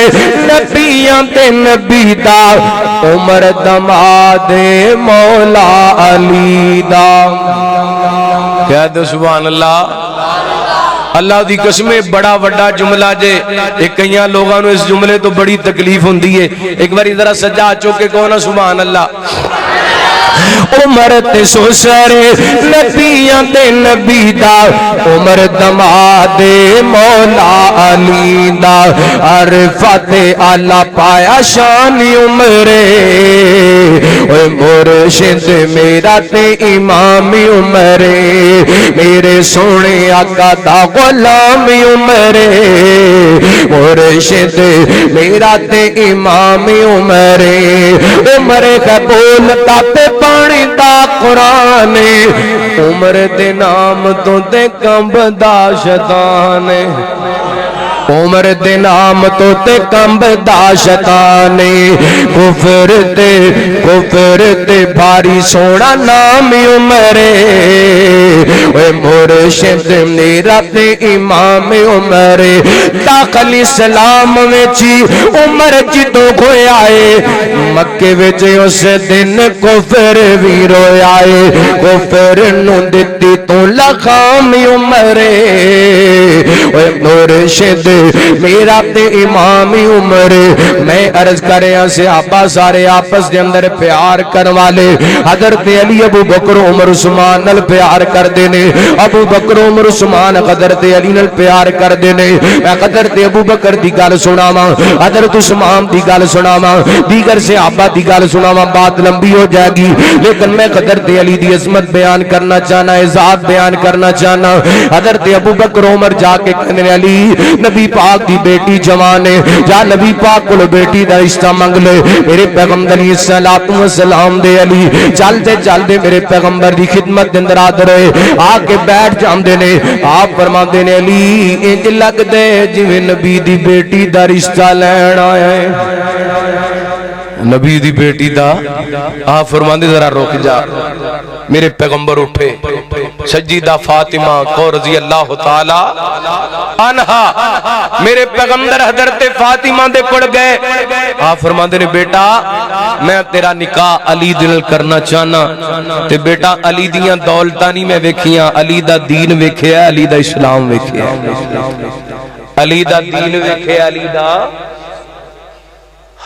نبیاں تے نبی دا عمر دماد مولا علی دا کہہ دو سبحان اللہ اللہ دی قسمیں بڑا وڈا جملہ جے ایک کئیاں لوگاں نو اس جملے تو بڑی تکلیف ہوندی ہے ایک باری ذرا سجا چوکے کہو سبحان اللہ عمر تے سسر نبیاں تے نبی دا عمر دماد مولا علی دا عرفت اعلی پایا شان عمر مرشد میرا تے امام عمر میرے سونے آقا دا غلام عمر مرشد میرا تے امام عمر عمر قبول تے پانی دا قرآن عمر دے نام تو تے کمب دا شیطان عمر دے نام تو تے کمب دا شیطان کفر تے بھاری سونا نام عمر اے مرشد میرا تے امام عمر داخل اسلام وچی عمر جدوں ہویا اے مکے وچ اس دن کفر وی رویا اے کفر نو دتی تو لگام عمر اے مرشد میرا تے امام عمر میں عرض کریا صحابہ سارے آپس دے اندر پیار کر والے حضرت علی ابو بکر عمر عثمان نال پیار کر دینے ابو بکر عمر عثمان حضرت علی نال پیار کر دینے میں حضرت ابو بکر دی گل سناواں حضرت عثمان دی گل سناواں دیگر صحابہ دی گل سناواں بات لمبی ہو جائے گی لیکن میں حضرت علی دی عظمت بیان کرنا چاہنا ذات بیان کرنا چاہنا حضرت ابو بکر عمر جا کے کہنے علی نبی پاک دی بیٹی جوان ہے جا نبی پاک کو بیٹی دا رشتہ منگ لے میرے پیغمبر علیہ الصلوۃ والسلام دے علی چل دے میرے پیغمبر دی خدمت دے اندر حاضر ہوئے آ کے بیٹھ جاندے نے آپ فرماندے نے علی انج لگ دے جویں نبی دی بیٹی دا رشتہ لین آیا ہے نبی دی بیٹی دا آپ فرماندے ذرا رک جا میرے پیغمبر اٹھے سجیدہ فاطمہ کو رضی اللہ تعالی عنہا میرے پیغمبر حضرت فاطمہ دے کڑ گئے آپ فرماندے نے بیٹا میں تیرا نکاح علی دل کرنا چاہنا تے بیٹا علی دیاں دولتاں نہیں میں ویکھیاں علی دا دین ویکھیا علی دا اسلام ویکھیا علی دا دین ویکھیا علی دا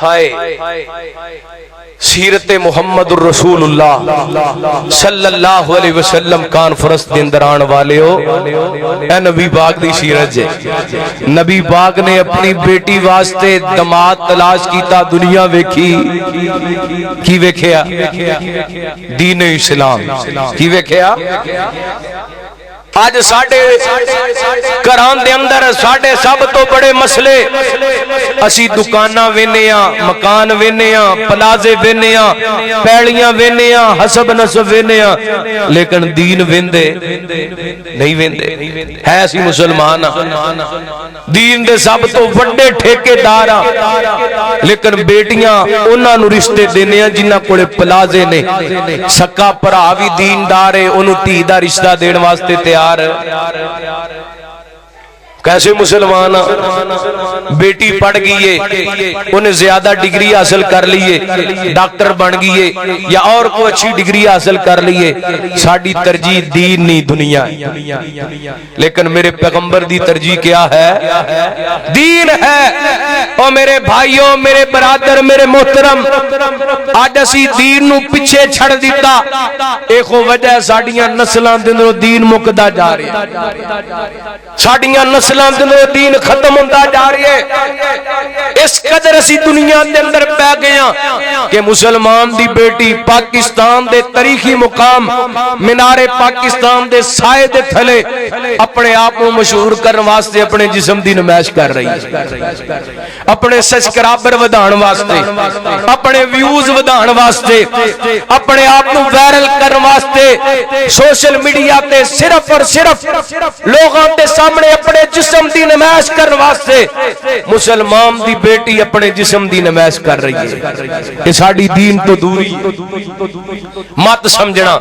ہائے سیرت محمد الرسول اللہ صلی اللہ علیہ وسلم کانفرنس دے اندر آن والے ہو اے نبی پاک دی سیرت جے نبی پاک نے اپنی بیٹی واسطے داماد تلاش کیتا دنیا ویکھی کی ویکھیا دین اسلام کی ویکھیا آج ساڑھے کران دے اندر ساڑھے سب تو بڑے مسئلے اسی دکانہ وینیاں مکان وینیاں پلازے وینیاں پیڑیاں وینیاں حسب نسب وینیاں لیکن دین ویندے نہیں ویندے ہے اسی مسلمان دین دے سب تو بڑے ٹھیکے دارا لیکن بیٹیاں انہاں نو رشتے دینیاں جنہ کوڑے پلازے نے سکا پراوی دین دارے انہوں تی دا رشتہ دین واسطے تیار کیسے مسلمان بیٹی پڑھ گئی ہے انہیں زیادہ ڈگری حاصل کر لیے ڈاکٹر بن گئی ہے یا اور کوئی اچھی ڈگری حاصل کر لیے ساڑی ترجیح دین نہیں دنیا لیکن میرے پیغمبر دی ترجیح کیا ہے دین ہے اور میرے بھائیوں میرے برادر میرے محترم آج اسی دین نو پچھے چھڑ دیتا ایک وجہ ساڑیاں نسلان دنوں دین مقدہ جا رہی ہے ساڑیاں نسلان دنوں دین ختم ہوندہ جا رہی ہے اس قدر اسی دنیا دے اندر پہ گیا کہ مسلمان دی بیٹی پاکستان دے تاریخی مقام مینار پاکستان دے سائے دے تھلے اپنے آپ کو مشہور کرن واسطے اپنے جسم دی نمائش کر رہی ہے اپنے سبسکرائبر ودھان واسطے اپنے ویوز ودھان واسطے اپنے آپ کو وائرل کرن واسطے سوشل میڈیا تے صرف اور صرف لوگاں تے سامنے اپنے جسم دی نمائش کرن واسطے مسلمان دی بیٹی اپنے جسم دی نمائش کر رہی ہے یہ ساڑی دین تو دوری مت سمجھنا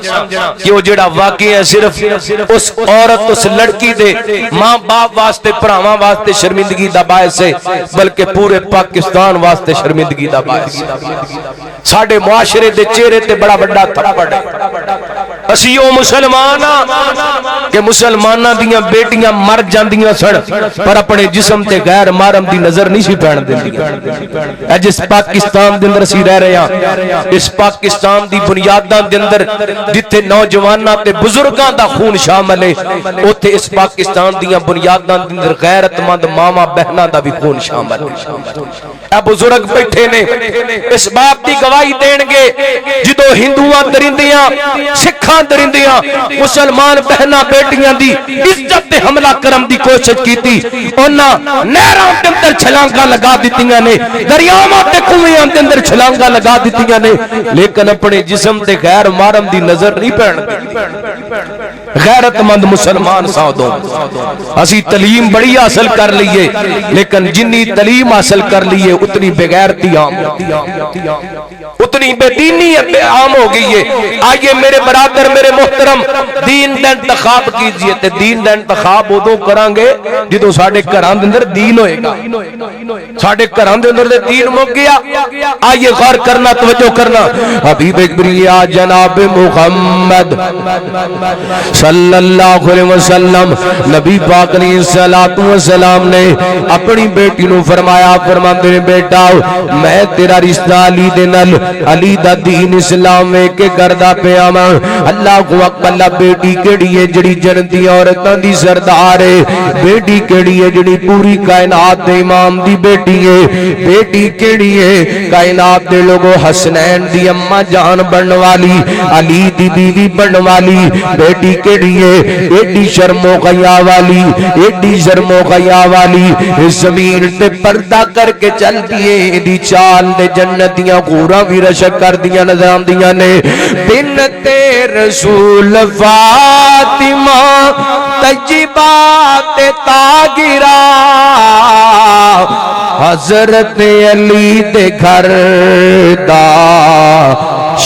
کہ وہ جڑا واقعی ہے صرف اس عورت اس لڑکی دے ماں باپ واسطے پراواں واسطے شرمندگی دا باعث ہے بلکہ پورے پاکستان واسطے شرمندگی دا باعث ساڑے معاشرے دے چہرے تے بڑا بڑا تھپڑ ہے اسی او مسلمان کہ مسلماناں دیاں بیٹیاں مر جاندیاں سن پر اپنے جسم تے غیر محرم دی نظر نہیں سی پین دیندیاں۔ اے جس پاکستان دے اندر اسی رہ رہے ہیں، اس پاکستان دی بنیاداں دے اندر جتھے نوجواناں تے بزرگاں دا خون شامل ہے، اوتھے اس پاکستان دیاں بنیاداں دے اندر غیرت مند ماما بہناں دا بھی خون شامل ہے۔ اے بزرگ بیٹھے نے اس بات دی گواہی دین گے جدو ہندوواں درندیاں سکھاں درندیاں مسلمان بہناں بیٹیاں دی عزت تے حملہ کرم دی کوشش کیتی، انہاں نہراں دے اندر چھلانگاں لگا دتیاں نے، دریاواں تے کنویاں دے اندر چھلانگاں لگا دتیاں نے، لیکن اپنے جسم تے غیر محرم دی نظر نہیں پین دی۔ غیرت مند مسلمان سادوں اسی تعلیم بڑی حاصل کر لیے لیکن جنی تعلیم حاصل کر لیے اتنی بغیرتی عام اتنی بے دینی عام ہو گئی ہے۔ آئیے میرے برادر میرے محترم دین دا انتخاب کیجئے تے دین دا انتخاب ادو کران گے جدو ساڈے گھراں دے اندر دین ہوئے گا، ساڈے گھراں دے اندر دین مک گیا۔ آئیے غور کرنا توجہ کرنا، حبیب کبریا جناب محمد صلی اللہ علیہ وسلم نبی پاک علیہ السلام نے اپنی بیٹی نو فرمایا، فرماندے نے بیٹا میں تیرا رشتہ علی دے نال علی دا دین اسلام میں کے کردا پیا وا۔ اللہ کو اکبر، بیٹی کیڑی ہے جڑی جنتی عورتاں دی سردار ہے، بیٹی کیڑی ہے جڑی پوری کائنات دے امام دی بیٹی ہے، بیٹی کیڑی ہے کائنات دے لوگوں حسنین دی اماں جان بنن والی، علی دی بیوی بنن والی بیٹی کیڑی ہے ایڈی شرم و حیا والی، ایڈی شرم و حیا والی، اس زمین تے پردہ کر کے چل دیے دی چال دے جنتیاں غوراں بھی رشک کر دیا نظر آندیاں نے۔ بنت رسول فاطمہ طیبات طاہرہ حضرت علی دے گھر دا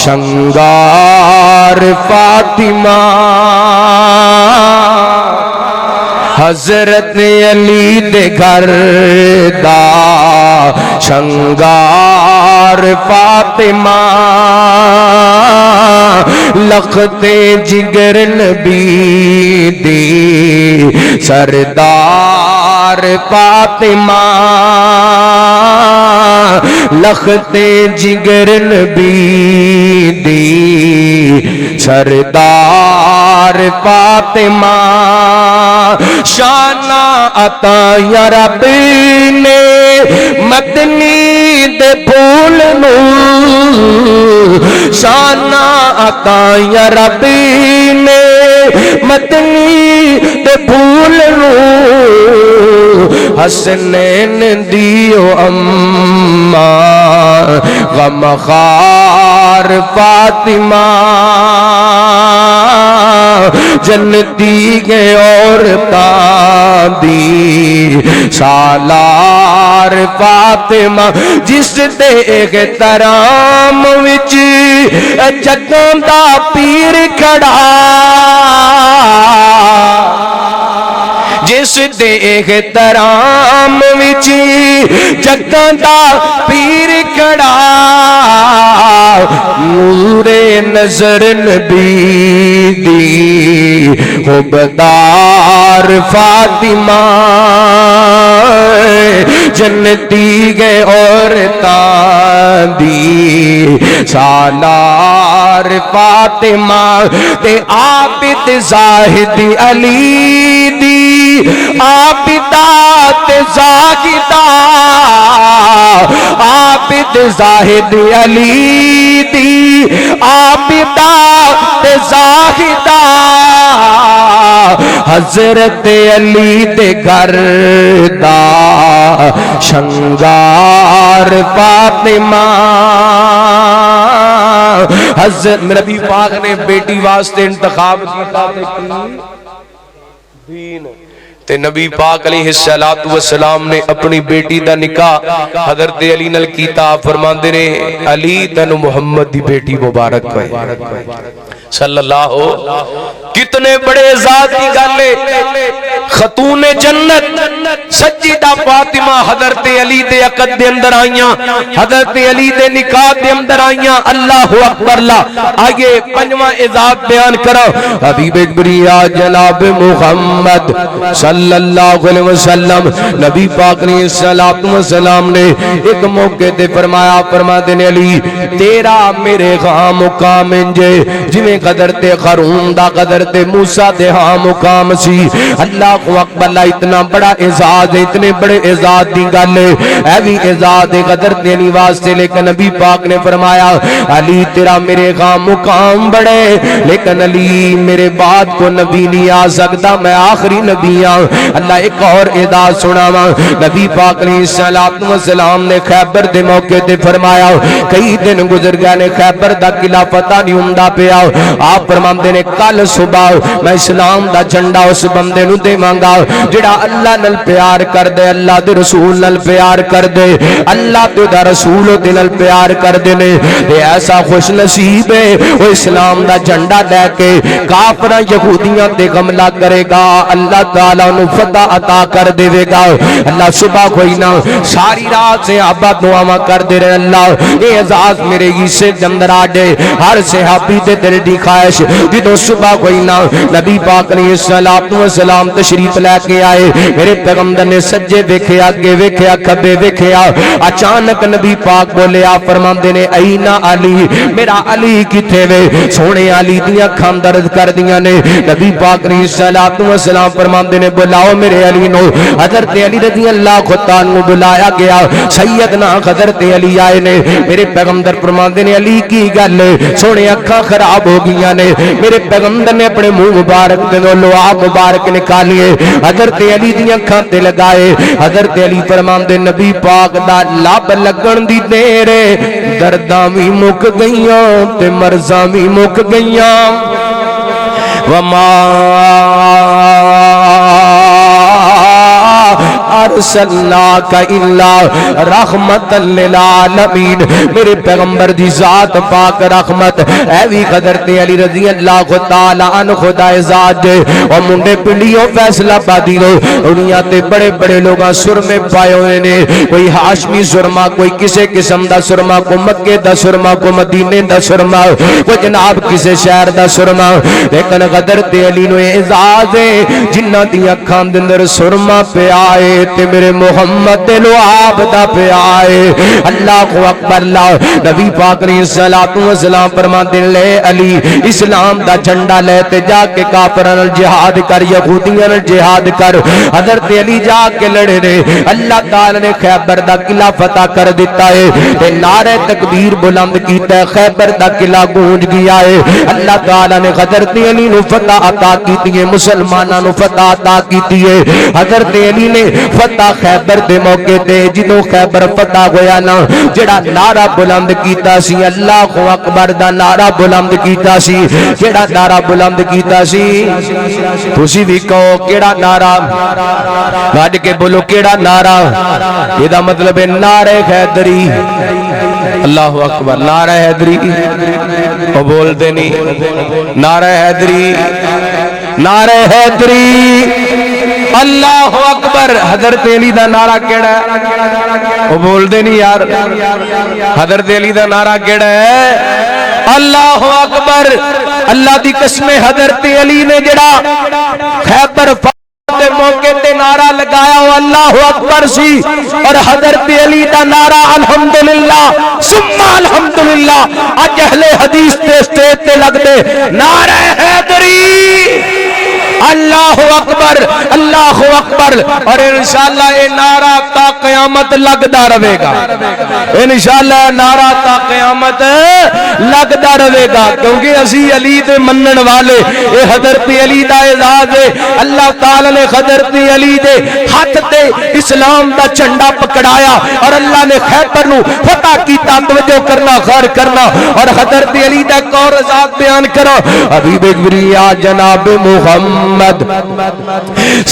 شنگار فاطمہ، حضرت علی دے گھر دا شنگار فاطمہ، لخت جگر نبی دی سردار فاطمہ، لخت جگر نبی دی سردار فاطمہ، شانہ عطا یا رب نے مدنی دے پھول نو، شانہ عطا یا رب نے مدنی دے پھول نو، حسنین دیو اماں غم خار فاطمہ، جنتی کے عورتاں دی سالار فاطمہ، جس دے احترام وچ جگاں دا پیر کھڑا، جس دے احترام وچ جگاں دا پیر کھڑا، نور نظر نبی دی خوبدار فاطمہ، جنتی گئے عورتاں دی سالار فاطمہ، تے عابد زاہد علی دی عابدات زاہدہ، عابد زاہد علی دی عابدات زاہدہ، حضرت علی دے گھر دا شنگار فاطمہ، حضرت نبی پاک نے بیٹی واسطے انتخاب کیتا دین تے نبی پاک علیہ السلام نے اپنی بیٹی دا نکاح حضرت علی نال کیتا، فرماندے نے علی تینو محمد دی بیٹی مبارک ہوئے صلی اللہ، کتنے بڑے ذات کی گل ہے خاتون جنت سیدہ فاطمہ حضرت علی دے عقد دے اندر آئیاں، حضرت علی دے نکاح دے اندر آئیاں. اللہ اکبر. لا آئیے پنجواں اعزاز بیان کرو. حبیب بریا جناب محمد صلی اللہ علیہ وسلم نبی پاک علیہ السلام نے ایک موقع تے فرمایا، فرما دینے علی تیرا میرے ہاں مقام انجے جویں حضرت ہارون دا حضرت موسیٰ دے ہاں مقام سی. اللہ اکبر. اتنا بڑا اعزاز، اتنے بڑے اعزاز دی گل ہے، اے بھی اعزاز حضرت علی واسطے. لیکن نبی پاک نے فرمایا علی تیرا میرے ہاں مقام بڑے، لیکن علی میرے بعد کو نبی نہیں آ سکتا، میں آخری نبی ہوں. اللہ ایک اور اعزاز سناواں. نبی پاک علیہ السلام نے خیبر دے موقع تے فرمایا کئی دن گزر گئے نے خیبر دا قلعہ فتح نہیں ہوندا پیا. آپ فرماندے نے کل صبح میں اسلام دا جھنڈا اس بندے نو دیواں گا جڑا اللہ نال پیار کر دے، اللہ دے رسول نال پیار کر دے، اللہ تے دا رسول دے نال پیار کر دے نے. تے ایسا خوش نصیب ہے وہ اسلام دا جھنڈا لے کے کافراں یہودیاں تے حملہ کرے گا، اللہ تعالی انہوں فتح عطا کر دے گا. اللہ صبح کوئی نہ ساری رات سے آباد دعاواں کر دے رہے. اللہ اے اعزاز میرے حصے دے اندر آ جائے. ہر صحابی دے دل دی خواہش جدوں صبح کوئی نہ نبی پاک علیہ السلام تشریف لے کے آئے، میرے پیغمبر نے سجے ویکھیا، اگے ویکھیا، کھبے ویکھیا. اچانک نبی پاک بولے، آپ فرماندے نے اینا علی، میرا علی کتھے وے؟ سونے علی دیاں اکھاں درد کر دیاں نے. نبی پاک علیہ السلام فرماندے نے بلاؤ میرے علی نو. حضرت علی رضی اللہ تعالی عنہ بلایا گیا. سیدنا حضرت علی آئے نے. میرے پیغمبر فرماندے نے علی کی گل ہے؟ سونے اکھاں خراب ہو گئیاں نے. میرے پیغمبر نے اپنے منہ مبارک تے لعاب مبارک نکالیے، حضرت علی دی اکھاں تے لگائے. حضرت علی فرماندے نبی پاک دا لب لگن دی دیر درداں وی مک گئیاں تے مرزاں وی مک گئیاں. وما ارسلناک الا رحمت للعالمین. میرے پیغمبر دی ذات پاک رحمت. اے وی حضرت علی رضی اللہ تعالی عنہ خدا ذات دے او منڈے پنڈیوں فیصلہ بادی لو دنیا تے بڑے بڑے لوگاں سرمے پائے ہوئے نے. کوئی ہاشمی سرما، کوئی کسے قسم دا سرما، کو مکے دا سرما، کو مدینے دا سرما، کوئی جناب کسے شہر دا سرما. لیکن حضرت علی نو اعزاز ہے جنہ دی اکھاں دے اندر سرما پہ آئے تے میرے محمد دے لعاب دا پہ آئے. اللہ اکبر. اللہ نبی پاک علیہ السلام فرماندے لے علی اسلام دا جھنڈا لے تے جا کے کافراں نال جہاد کر، یہودیاں نال جہاد کر. حضرت علی جا کے لڑے نے. اللہ تعالی نے خیبر دا قلعہ فتح کر دیتا ہے تے نعرہ تکبیر بلند کیتا ہے. خیبر دا قلعہ گونج گیا ہے. اللہ تعالی نے حضرت علی نو فتح عطا کیتی ہے، مسلماناں نو فتح عطا کیتی ہے. حضرت علی نے فتح خیبر دے موقع تے جدوں خیبر فتح ہویا نا جڑا نعرہ بلند کیتا سی اللہ اکبر دا نعرہ بلند کیتا سی. جڑا نعرہ بلند کیتا سی تسی بھی کہو کیڑا نعرہ؟ گڈ کے بولو کیڑا نعرہ؟ یہ دا مطلب ہے نعرہ حیدری. اللہ اکبر. نعرہ حیدری وہ بول دے نہیں. نعرہ حیدری، نعرہ حیدری. اللہ اکبر. حضرت علی دا نعرہ کیڑا ہے؟ وہ بول دے نہیں یار. حضرت علی دا نعرہ کیڑا ہے؟ اللہ اکبر. اللہ دی قسم حضرت علی نے جڑا خیبر دے موقع تے نعرہ لگایا وہ اللہ اکبر سی. اور حضرت علی دا نعرہ الحمدللہ ثم الحمدللہ. اج اہل حدیث تے سٹیج تے لگ دے نعرہ حیدری. اللہ اکبر، اللہ اکبر. اور انشاءاللہ یہ نعرہ تا قیامت لگدا رہے گا. انشاءاللہ نعرہ تا قیامت لگدا رہے گا کیونکہ اسی علی دے منن والے. اے حضرت علی دا اعزاز ہے. اللہ تعالی نے حضرت علی دے ہاتھ تے اسلام دا جھنڈا پکڑایا اور اللہ نے خیبر نو فتح کیتا. توجہ کرنا، غور کرنا. اور حضرت علی دا ایک اور ذات بیان کرو. حبیب بریا جناب محمد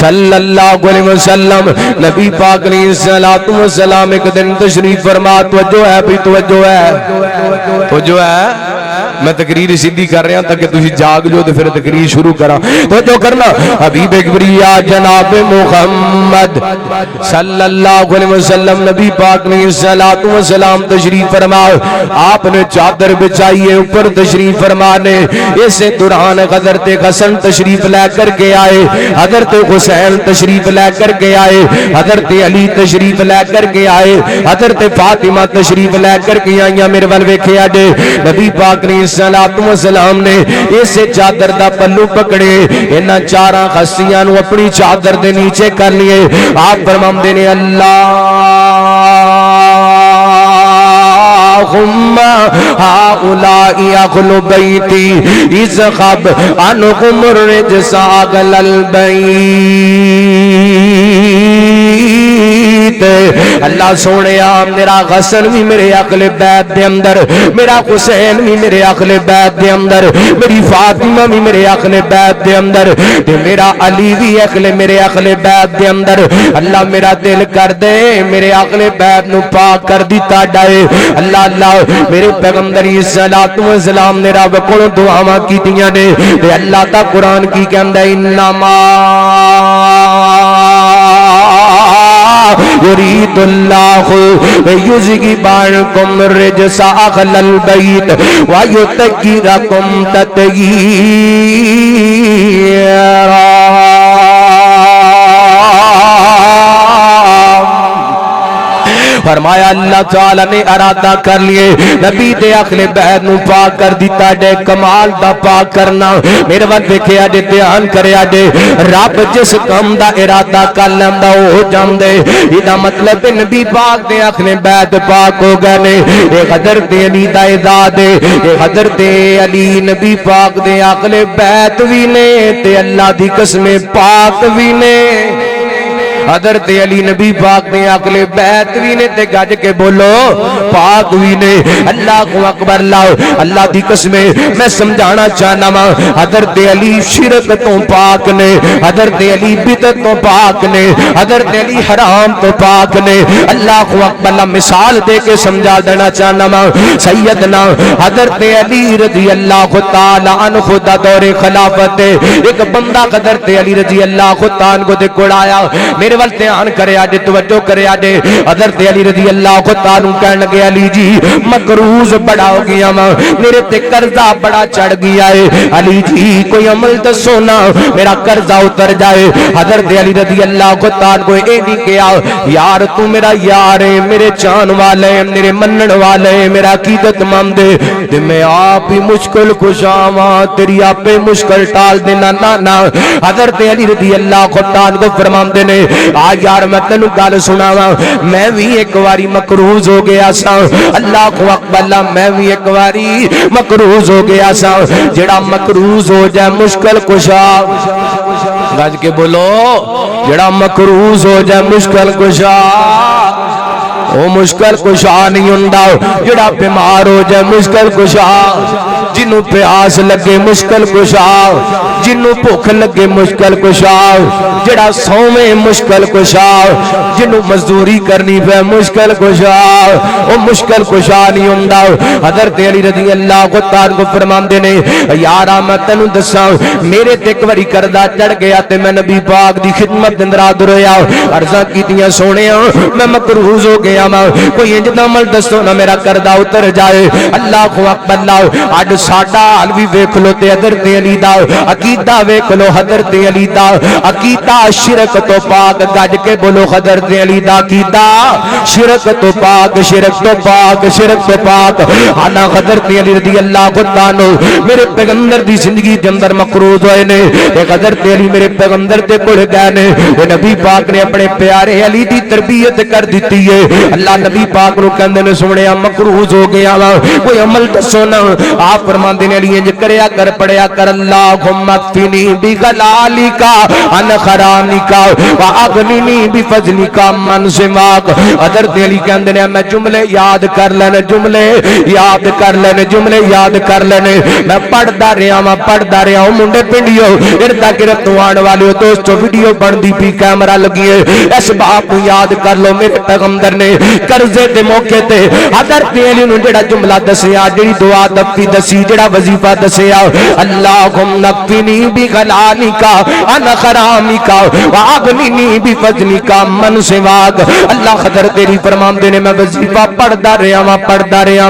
صلی اللہ علیہ وسلم نبی پاک علیہ الصلوۃ والسلام ایک دن تشریف فرما توجہ ہے بھی توجہ ہے میں تقریر سیدھی کر رہا ہوں تاکہ تسی جاگ جو تے پھر تقریر شروع کرا تو جو کرنا حبیب کبریا جناب محمد صلی اللہ علیہ وسلم نبی پاک نے الصلوۃ والسلام تشریف فرما آپ نے چادر بچائی ہے اوپر تشریف فرمانے اسے دوران حضرت حسن تشریف لے کر کے آئے حضرت حسین تشریف لے کر کے آئے حضرت علی تشریف لے کر کے آئے حضرت فاطمہ تشریف لے کر کے آئیاں میرے ول ویکھیا جے نبی پاک نے الصلوۃ والسلام نے اسے چادر دا پلو پکڑے انہاں چاراں ہستیاں نو اپنی چادر دے نیچے کر لیے آپ فرماندے نے اللہم ہؤلاء اہل بیتی اذهب عنهم الرجس اہل البیت اللہ سونیا میرا حسن بھی میرے اہل بیت دے اندر میرا حسین بھی میرے اہل بیت دے اندر میری فاطمہ بھی میرے اہل بیت دے اندر تے میرا علی بھی میرے اہل بیت دے اندر اللہ میرا دل کر دے میرے اہل بیت نو پاک کر دیتا ڈائے اللہ اللہ میرے پیغمبر الصلوۃ والسلام نے رب کول دعاواں کیتیاں نے تے اللہ دا قرآن کی کہندا انما یرید اللہ یذہب عنکم الرجس اہل البیت ویطہرکم تطہیرا فرمایا اللہ تعالی نے ارادہ کر لیے نبی دے اہل بیت نو پاک کر دیتا جے کمال دا پاک کرنا میرے ول دیکھیا جے دھیان کریا جے رب جس کام دا ارادہ کر لیندا ہو جاندے ایدا مطلب نبی پاک دے اہل بیت پاک ہو گئے نے اے حضرت علی دا اعزاز ہے اے حضرت علی نبی پاک دے اہل بیت وی نے تے اللہ دی قسم پاک وی نے حضرت علی نبی پاک نے اہل بیت وی نے تے گج کے بولو پاک وی نے اللہ اکبر لاؤ اللہ دی قسم میں سمجھانا چاہنا وا حضرت علی شرک تو پاک نے حضرت علی بدعت تو پاک نے حضرت علی حرام تو پاک نے اللہ اکبر لا مثال دے کے سمجھا دینا چاہنا وا سیدنا حضرت علی رضی اللہ تعالی عنہ دا دور خلافت ایک بندہ حضرت علی رضی اللہ تعالی عنہ دے کول آیا میرے ول دھیان کرے آجے توجہ کرے آجے حضرت علی رضی اللہ تعالیٰ کہنے لگے علی جی مقروض بڑا ہو گیا ماں میرے تے قرضہ بڑا چڑھ گیا ہے علی جی کوئی عمل دسو نا میرا قرضہ اتر جائے حضرت علی رضی اللہ تعالیٰ کو اے نہیں کیا یار تو میرا یار ہے میرے چان والے میرے منن والے میرا عقیدت مند تے میں آپ ہی مشکل کشاواں تیری آپ پہ مشکل ٹال دینا نا حضرت علی رضی اللہ تعالیٰ کو فرماندے نے یار میں تینوں گل سناواں میں بھی ایک واری مقروض ہو گیا سا اللہ اکبر میں بھی ایک واری مقروض ہو گیا سا جڑا مقروض ہو جائے مشکل کشا گج کے بولو جڑا مقروض ہو جائے مشکل کشا وہ مشکل کشا نہیں ہوندا جڑا بیمار ہو جائے مشکل کشا جنوں پیاس لگے مشکل کشا جنوں بھوک لگے مشکل کشا جڑا سوویں مشکل کشا جنوں مزدوری کرنی پے مشکل کشا او مشکل کشا نہیں ہوندا حضرت علی رضی اللہ تعالی کو فرماندے نے یارا میں تینوں دساں میرے تے ایک واری قرضہ چڑھ گیا تے میں نبی پاک دی خدمت دے اندر حاضر ہویا عرضاں کیتیاں سونےاں میں مقروض ہو گیا ماں کوئی انج دا عمل دسو نا میرا قرضہ اتر جائے اللہ اکبر اللہ اج ساڈا حال وی ویکھ لو تے حضرت علی دا عقیدہ ویکھ لو حضرت علی دا عقیدہ شرک تو پاک گج کے بولو حضرت علی دا عقیدہ شرک تو پاک شرک تو پاک شرک تو پاک انا حضرت علی رضی اللہ تعالی میرے پیغمبر دی زندگی دے اندر مقروض ہوئے نے تے حضرت علی میرے پیغمبر دے کول گئے نے تے نبی پاک نے اپنے پیارے علی دی تربیت کر دتی ہے اللہ نبی پاک نو کہندے نے سونیا مقروض ہو گیا وا کوئی عمل دسو نا آپ فرما فرماندے نے علی انج کریا کر پڑھیا کر اللہم اکفنی بغلالکا عن حرامکا واغننی بفضلکا من سواک. حضرت علی کہندے نے میں جملے یاد کر لینے جملے یاد کر لینے جملے یاد کر لینے میں پڑھدا رہا ہوں منڈے پنڈیو اردا گرفت آن والے دوستو ویڈیو بندی پی کیمرہ لگی ہے اس بات کو یاد کر لو میرے پیغمبر نے قرضے دے موقع تے حضرت علی نو جڑا جملہ دسیا جڑی دعا دفی دسی جڑا وظیفہ دسیا اللہم اکفنی بغلالکا عن حرامکا واغننی بفضلکا من سواک. اللہ حضرت تیری فرماندے نے میں وظیفہ پڑھدا رہا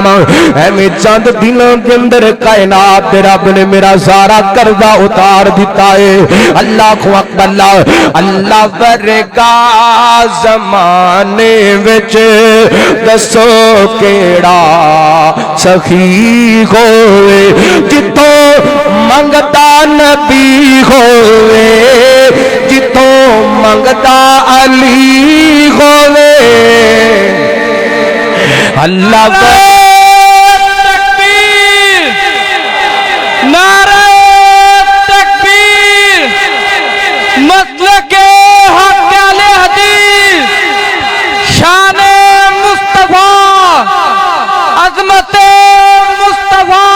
ہاں اے میں چند دنوں کے اندر کائنات دے رب نے میرا سارا قرضہ اتار دیتا ہے. اللہ اکبر اللہ ورگا زمانے وچ دسو کیڑا سخی ہوئے جتوں منگتا نبی ہوئے جتوں منگتا علی ہوئے. اللہ تکبیر نعرہ تکبیر مسلک حق اہل حدیث شان مصطفیٰ عظمت مصطفیٰ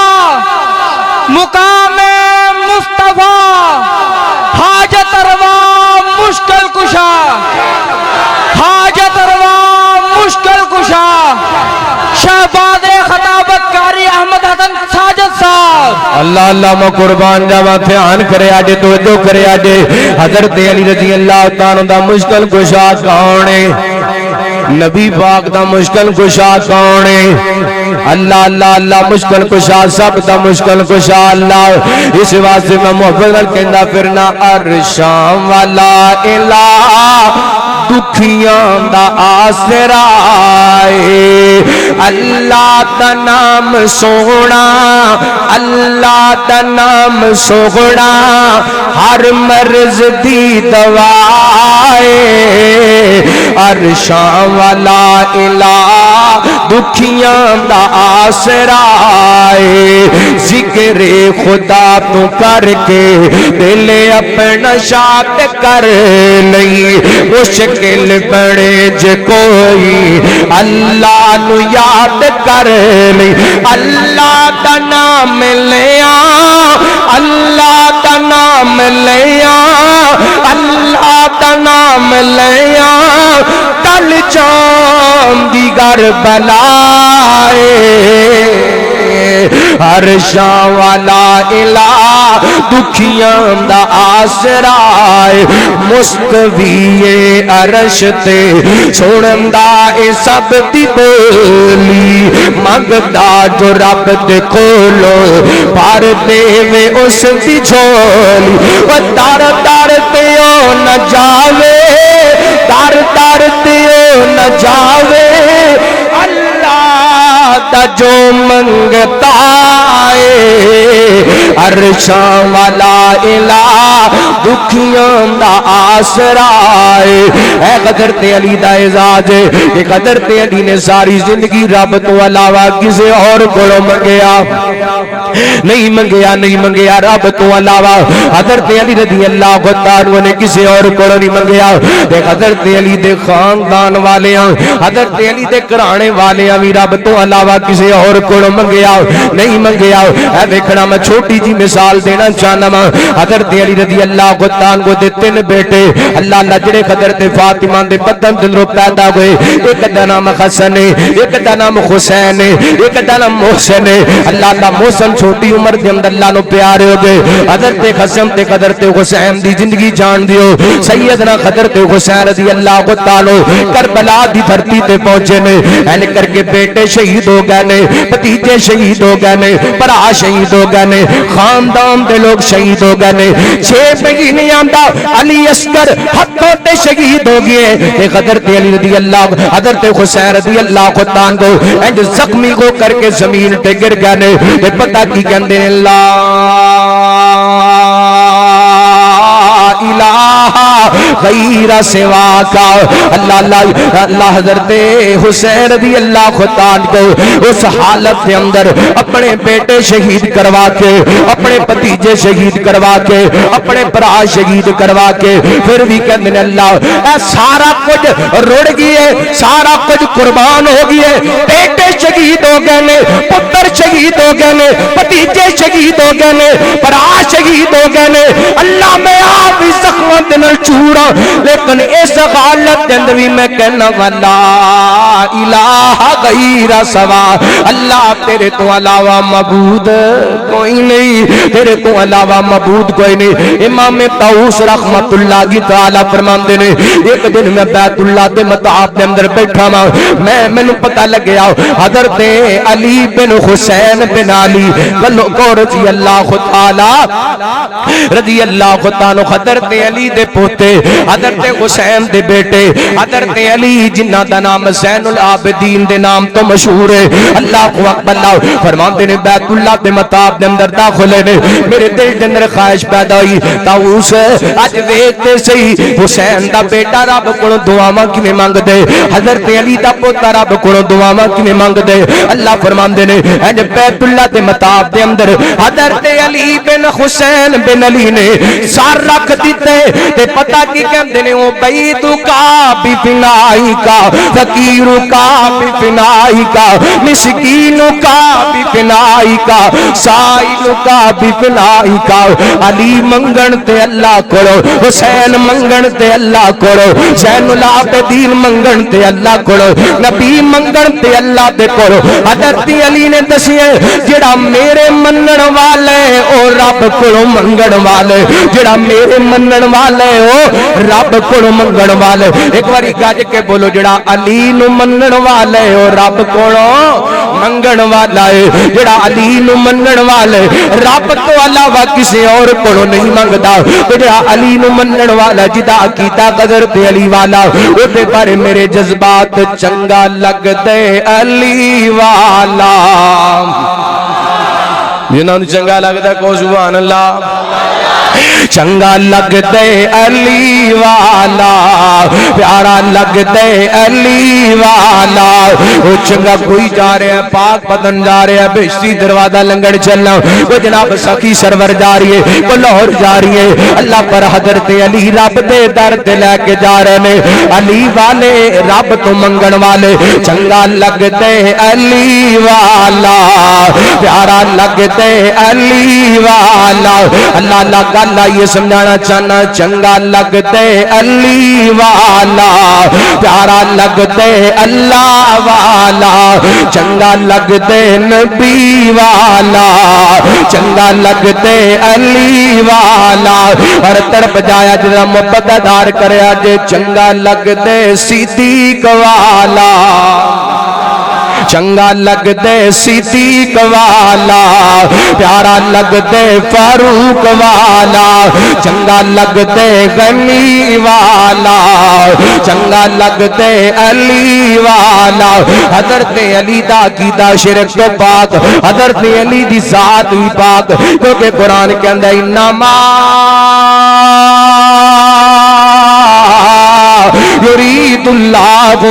مقام مصطفیٰ حاجت روا مشکل کشا حاجت روا مشکل کشا شہباز خطابت کاری احمد حسن ساجد صاحب. اللہ اللہ میں قربان جاواں دھیان کرے آجے توجہ کرے آجے حضرت علی رضی اللہ تعالیٰ دا مشکل کشا کون ہے نبی پاک دا مشکل کشا کون ہے اللہ اللہ اللہ مشکل کشا سب دا مشکل کشا اللہ. اس واسطے میں محفظ کہندا پھرنا عرشاں والا الہ دکھیاں دا آسرا اللہ دا نام سونا اللہ دا نام سونا ہر مرض دی دوائے عرشاں والا الہ دکھیاں دا آسرا ذکر خدا تو کر کے دل اپنا شاد کر نہیں مشکل بڑے جے کوئی اللہ نو یاد کر نہیں. اللہ دا نام لیا اللہ دا نام لیا اللہ دا نام لیا تل چاند دی گر بلائے عرشاں والا الہ دکھیاں دا آسرا مستوی عرش تے سنندا اے سب دی بولی منگدا جو رب دے کولو بھر دے اس دی جھولی وہ در در تے او نہ جاوے در در تے او نہ جاوے اللہ دا جو منگتا ہے عرشاں والا الہ دکھیاں دا آسرا ہے حضرت علی دا اعزاز ہے کہ حضرت علی نے ساری زندگی رب تو علاوہ کسی اور کو منگیا نہیں منگیا رب تو علاوہ حضرت علی رضی اللہ عنہ نے کسی اور کو نہیں منگیا. حضرت علی دے خاندان والے حضرت علی دے گھرانے والے بھی رب تو علاوہ کسی اور کو منگیا نہیں منگیا. اے دیکھنا میں چھوٹی جی مثال دینا چاہنا وا حضرت علی رضی اللہ عنہ دے تین بیٹے اللہ اللہ جڑے حضرت فاطمہ دے بدن دلوں پیدا ہوئے ایک دا نام حسن ہے ایک دا نام حسین ہے ایک دا نام محسن ہے. اللہ اللہ محسن چھوٹی عمر دے اندر اللہ نو پیارے ہو گئے. حضرت حسن تے حضرت حسین دی زندگی جان دیو سیدنا حضرت حسین رضی اللہ تعالی کربلا دی دھرتی تے پہنچے نے این کر کے بیٹے شہید ہو گئے نے بھتیجے شہید ہو گئے نے بھرا شہید ہو گئے نے خاندان دے لوگ شہید ہو گئے نے 6 مہینے آندا علی اصغر ہتھوں تے شہید ہو گئے تے حضرت علی رضی اللہ حضرت حسین رضی اللہ تعالی کو انج زخمی ہو کر کے زمین تے گر گئے نے تے پتہ کی کہندے لا الہ غیر سواک اللہ اللہ اللہ حضرت حسین رضی اللہ عنہ کو اس حالت کے اندر اپنے بیٹے شہید کروا کے اپنے بھتیجے شہید کروا کے اپنے برا شہید کروا کے پھر بھی کہتے ہیں اللہ اے سارا کچھ رڑ گئے سارا کچھ قربان ہو گئے بیٹے شہید ہو گئے نے پتر شہید ہو گئے نے بھتیجے شہید ہو گئے نے برا شہید ہو گئے نے اللہ میں آپ اس زخموں دے نال چوڑا لیکن اس حالت دے اندر بھی میں کہنا لا الہ غیر سوا اللہ تیرے تو علاوہ معبود کوئی نہیں تیرے تو علاوہ معبود کوئی نہیں امام طاؤس رحمت اللہ کی تعالی فرماندے نے ایک دن میں بیت اللہ دے مطاف دے اندر بیٹھا ہاں مینوں پتہ لگیا حضرت علی بن حسین بن علی رضی اللہ تعالی رضی اللہ تعالی حضرت علی دے پوتے حضرت حسین دے بیٹے حضرت علی جنہ دا نام زین العابدین دے نام تو مشہور ہے اللہ اکبر اللہ فرماندے نے بیت اللہ دے مطاف دے اندر داخل نے میرے دل دے اندر خواہش پیدا ہوئی طاؤس اج ویکھتے سی حسین دا بیٹا رب کولوں دعاواں کیویں منگ دے حضرت علی دا پوتا رب کولوں دعاواں کیویں منگ دے اللہ فرماندے نے اج بیت اللہ دے مطاف دے اندر حضرت علی بن حسین بن علی نے سر رکھ دتے تے پتہ کی کہندے نے او بیت کا بفنائی کا فقیر کا بفنائی کا مسکین کا بفنائی کا سائل کا بفنائی کا علی منگن تے اللہ کرو حسین منگن تے اللہ کرو زین العابدین منگن تے اللہ کرو نبی منگن تے اللہ دے کرو حضرت علی نے دسیے جڑا میرے منن والے او رب کولوں منگن والے جڑا میرے منن والے او رب کولوں منگن والے ایک باری گج کے بولو جڑا علی نو منن والے او رب کولوں منگن والا ہے جڑا علی نو منن والے رب تو علاوہ کسی اور کولوں نہیں منگدا جڑا علی نو منن والا جدا کیتا قدر تے علی والا او تے پر میرے جذبات چنگا لگ دے علی والا جنہاں نوں چنگا لگدا کو سبحان اللہ چنگا لگ دے علی والا پیارا لگ دے علی والا وہ چنگا کوئی جا رہا ہے پاک بدن جا رہا ہے بہشتی دروازہ لنگڑ چلنا وہ جناب سخی سرور جا رہی ہے وہ لاہور جا رہی ہے اللہ پر حضرت علی رب دے در تے لے کے جا رہے ہیں علی والے رب تو منگن والے چنگا لگ دے علی والا پیارا لگ دے علی والا اللہ اللہ گل یہ سمجھانا چاہنا چنگا لگ دے علی والا پیارا لگ دے اللہ والا چنگا لگ دے نبی والا چنگا لگ دے علی والا ہر طرف جایا جدا محبت دار کریا جے چنگا لگ دے صدیق والا چنگا لگ دے صدیق والا پیارا لگ دے فاروق والا چنگا لگ دے غنی والا چنگا لگ دے علی والا حضرت علی دا عقیدہ شرک تو پاک حضرت علی دی ذات بھی پاک کیونکہ قرآن کے اندر انما یرید اللہ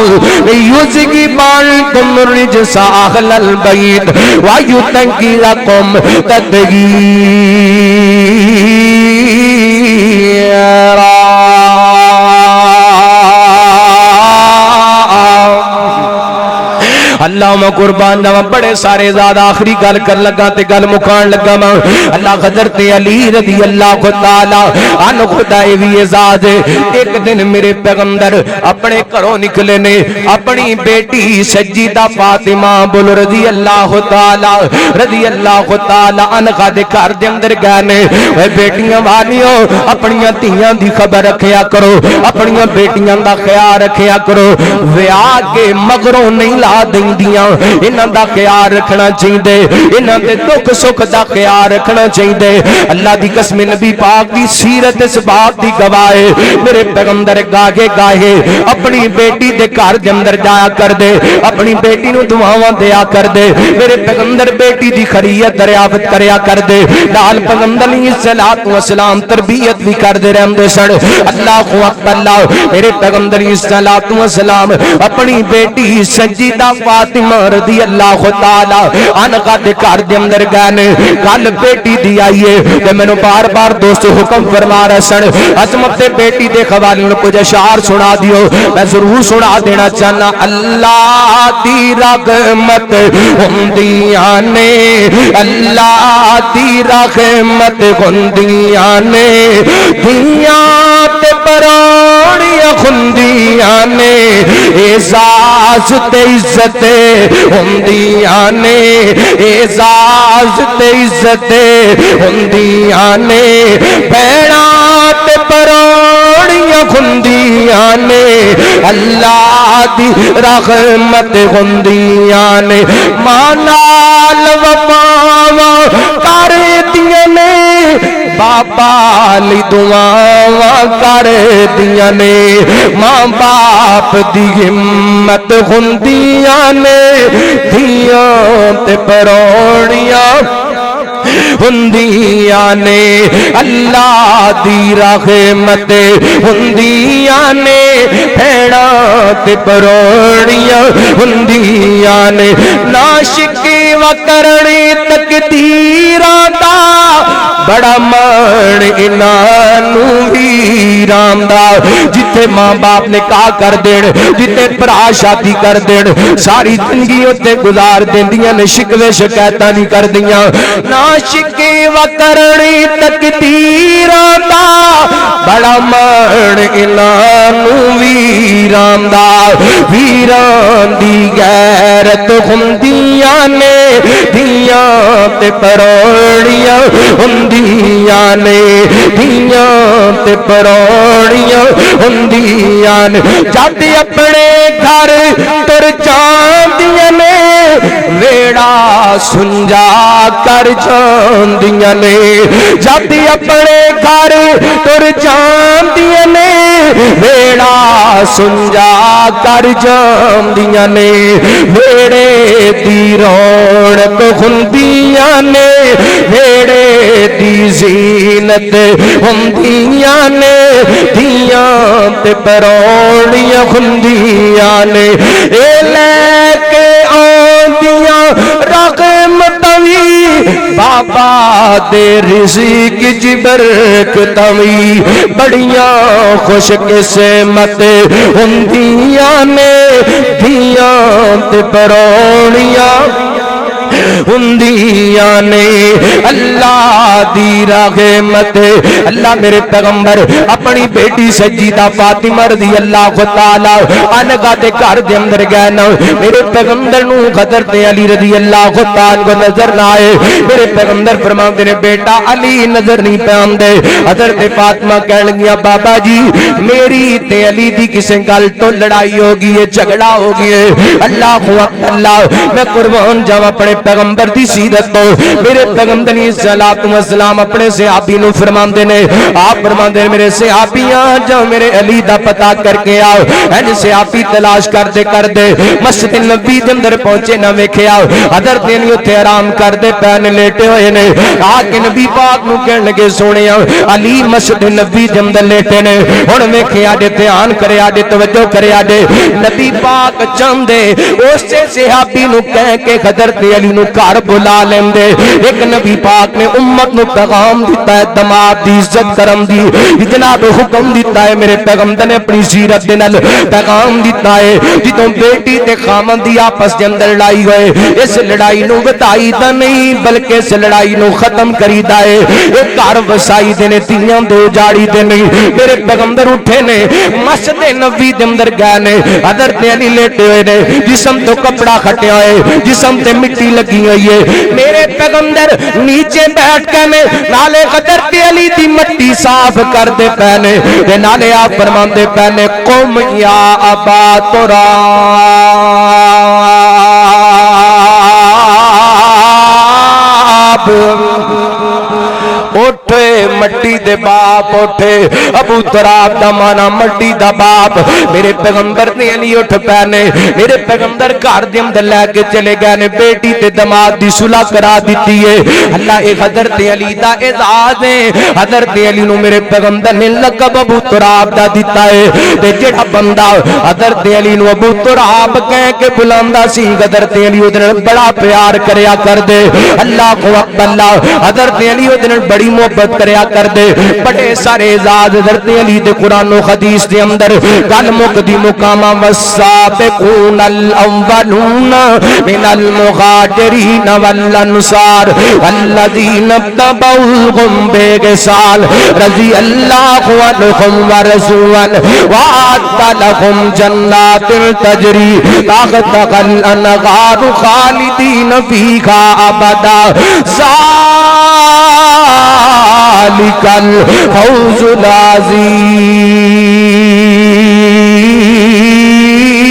لیذہب عنکم الرجس اہل البیت ویطہرکم تطہیرا اللہ میں قربان جاواں بڑے سارے زیادہ آخری گل کر لگا تے گل مکان لگا میں اللہ حضرت علی رضی اللہ تعالی عنہ خدا وی اعزاز ایک دن میرے پیغمبر اپنے گھروں نکلے نے اپنی بیٹی سجیدہ فاطمہ بول رضی اللہ تعالی عنہ دے گھر دے اندر گئے نے اے بیٹیاں والیوں اپنی دھیاں دی خبر رکھیا کرو اپنی بیٹیاں دا خیال رکھیا کرو ویاہ کے مگروں نہیں لا دیں دیاں انہاں دا خیال رکھنا چاہیے انہاں دے دکھ سکھ دا خیال رکھنا چاہیے اللہ دی قسم نبی پاک دی سیرت اس بات دی گواہ ہے میرے پیغمبر گاہے گاہے اپنی بیٹی دے گھر دے اندر جایا کر دے اپنی بیٹی نو دعاواں دیا کر دے میرے پیغمبر بیٹی دی خیریت دریافت کریا کر دے نال پیغمبر علیہ الصلوۃ والسلام تربیت بھی کر دے رہندے سن اللہ اکبر اللہ میرے پیغمبر علیہ الصلوۃ والسلام اپنی بیٹی سجیدہ فاطمہ رضی اللہ تعالی عنہا دے گھر دے اندر گئے گل بیٹی دی آئیے تے مینوں بار بار دوست حکم فرما رہے سن عظمت بیٹی دے حوالے نال کچھ اشعار سنا دیو میں ضرور سنا دینا چاہنا اللہ دی رحمت ہوندیاں نے اللہ دی رحمت ہوندیاں نے دھیاں تے پرانیاں ہوندیاں نے اعزاز تے عزت ہوندیاں نے اعزاز تے عزت ہوندیاں نے بھیڑاں تے پرانیاں ہوندیاں نے اللہ دی رحمت ہوندیاں نے ماں نال وفاواں کر دیاں نے بابا لی دعاواں کر دیاں نے ماں باپ دی ہمت ہوندیاں نے دھیاں تے پرونیاں ہوندیاں نے اللہ دی رحمت ہوندیاں نے بھیڑاں تے پرونیاں ہوندیاں نے ناشکی وکرنی تقدیراں دا بڑا مان انہاں ویراں دا جتھے ماں باپ نے کہا کر دین جتھے بھرا شادی کر دین ساری زندگی اوتے گزار دیندیاں نے شکوے شکایتاں نہیں کردیاں ناشکی وکرنی تقدیراں دا بڑا مان انہاں ویراں دا ویراں دی غیرت ہوندیاں نے دھیاں تے پرونیاں ہوندیاں نے دھیاں تے پرونیاں ہوندیاں نے جد اپنے گھر تر جاندیاں نے ویڑا سنجا کر جاندیاں نے جد اپنے گھر تر جاندیاں نے ویڑا سنجا کر جاندیاں نے ویڑے دی رونق ہوندیاں نے ویڑے دی زینت ہوندیاں نے دھیاں تے پرونیاں ہوندیاں نے اے لے کے آندیاں رحمتاں وی بابا دے رزق چ برکتاں وی بڑیاں خوش قسمت ہوندیاں نے دھیاں تے پرونیاں ہوندیاں نے اللہ دی رحمت اللہ میرے پیغمبر اپنی بیٹی سجیدہ فاطمہ رضی اللہ تعالی عنہا دے گھر دے اندر گئے نا میرے پیغمبر نو حضرت علی رضی اللہ تعالی کو نظر نہ آئے میرے پیغمبر فرماندے نے بیٹا علی نظر نہیں پہ آندے حضرت فاطمہ کہن لگیاں بابا جی میری تے علی دی کسے گل تو لڑائی ہوگی ہے جھگڑا ہوگی ہے اللہ اللہ میں قربان جاواں اپنے پیغمبر دی سیرت تو میرے پیغمبر علیہ الصلوۃ والسلام اپنے صحابی نو فرماندے نے آپ فرماندے میرے صحابیاں جاؤ میرے علی دا پتہ کر کے آؤ این صحابی تلاش کر دے مسجد نبی دے اندر پہنچے نہ ویکھیا حضرت علی اوتھے آرام کردے پین لیٹے ہوئے نے آ کے نبی پاک نو کہن لگے سونیا علی مسجد نبی دے اندر لیٹے نے ہن ویکھیا دے دھیان کریا دے توجہ کریا دے نبی پاک چاندے اس صحابی نو کہہ کے حضرت علی نو گھر بلا لیندے ایک نبی پاک نے امت نو پیغام دیتا ہے دماد دی عزت کرم دی جناب حکم دیتا ہے میرے پیغمبر نے اپنی سیرت دے نال پیغام دیتا ہے جدوں بیٹی تے خاوند دی آپس دے اندر لڑائی ہوئے اس لڑائی نو ودائی دا نہیں بلکہ اس لڑائی نو ختم کریدا ہے ایک گھر وسائی دے نے تیاں دے جاڑی دے نہیں میرے پیغمبر اٹھے نے مسجد نبی دے اندر گئے نے حضرت علی لیٹے ہوئے نے جسم تو کپڑا کھٹیا ہے جسم تے مٹی لگی کیتی ہوئی ہے میرے پیغمبر نیچے بیٹھ کے میں نالے حضرت علی دی مٹی صاف کر دے پہنے تے نالے آپ فرماندے پہنے قم یا ابا تراب اٹھے مٹی دے باپ اٹھے ابو تراب دا مانا مٹی دا باپ میرے پیغمبر نے علی اٹھ پہنے میرے پیغمبر گھر دے اندر لے کے چلے گئے نے بیٹی تے دماد دی صلح کرا دیتی ہے اللہ اے حضرت علی دا اعزاز ہے حضرت علی نو میرے پیغمبر نے لقب ابو تراب دا دیتا ہے تے جڑا بندہ حضرت علی نو ابو تراب کہہ کے بلاندا سی حضرت علی اودے نال بڑا پیار کریا کر دے اللہ کو اللہ حضرت علی اودے نال بڑی محبت کریا کر دے بڑے سارے اعزاز حضرت علی دے قرآن و حدیث دے اندر گل مقدی مقامہ والسابقون الاولون من المہاجرین والانصار الذین اتبعوهم بإحسان رضی اللہ عنہم ورضوا وأعد لهم جنات تجری تحتها الأنہار خالدین فیہا ابدا ذالک الفوز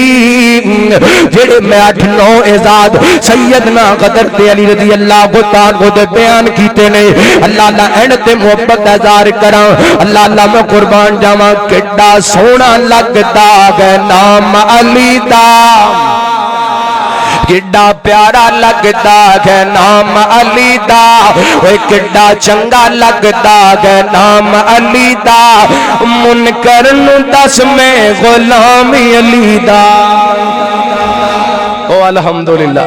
العظیم جڑے میں 8-9 اعزاز سیدنا حضرت علی رضی اللہ عنہ دے بیان کیتے نے اللہ اللہ اینڈ تے محبت اظہار کراں اللہ اللہ میں قربان جاواں کڈا سونا لگدا ہے نام علی دا کڈا پیارا لگدا ہے نام علی دا اوے کڈا چنگا لگدا ہے نام علی دا منکر نو دس میں غلام علی دا او الحمدللہ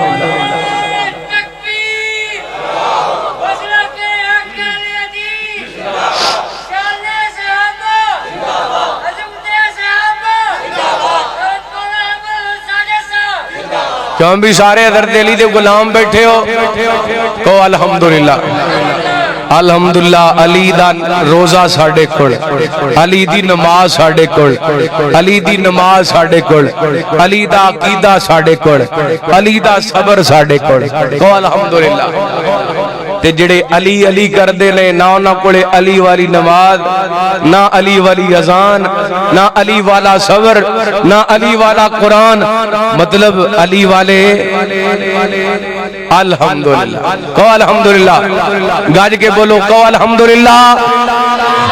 کیوں بھی سارے حضرت علی دے غلام بیٹھے ہو کو الحمدللہ الحمدللہ علی دا روزہ ساڑھے کڑ علی دی نماز ساڑھے کڑ علی دی نماز ساڑھے کڑ علی دا عقیدہ ساڑھے کڑ علی دا صبر ساڑھے کڑ کو الحمدللہ تے جڑے علی علی کر دے لے نہ کوڑے علی والی نماز نہ علی والی اذان نہ علی والا صبر نہ علی والا قرآن مطلب علی والے الحمدللہ کو الحمدللہ گاج کے بولو کو الحمدللہ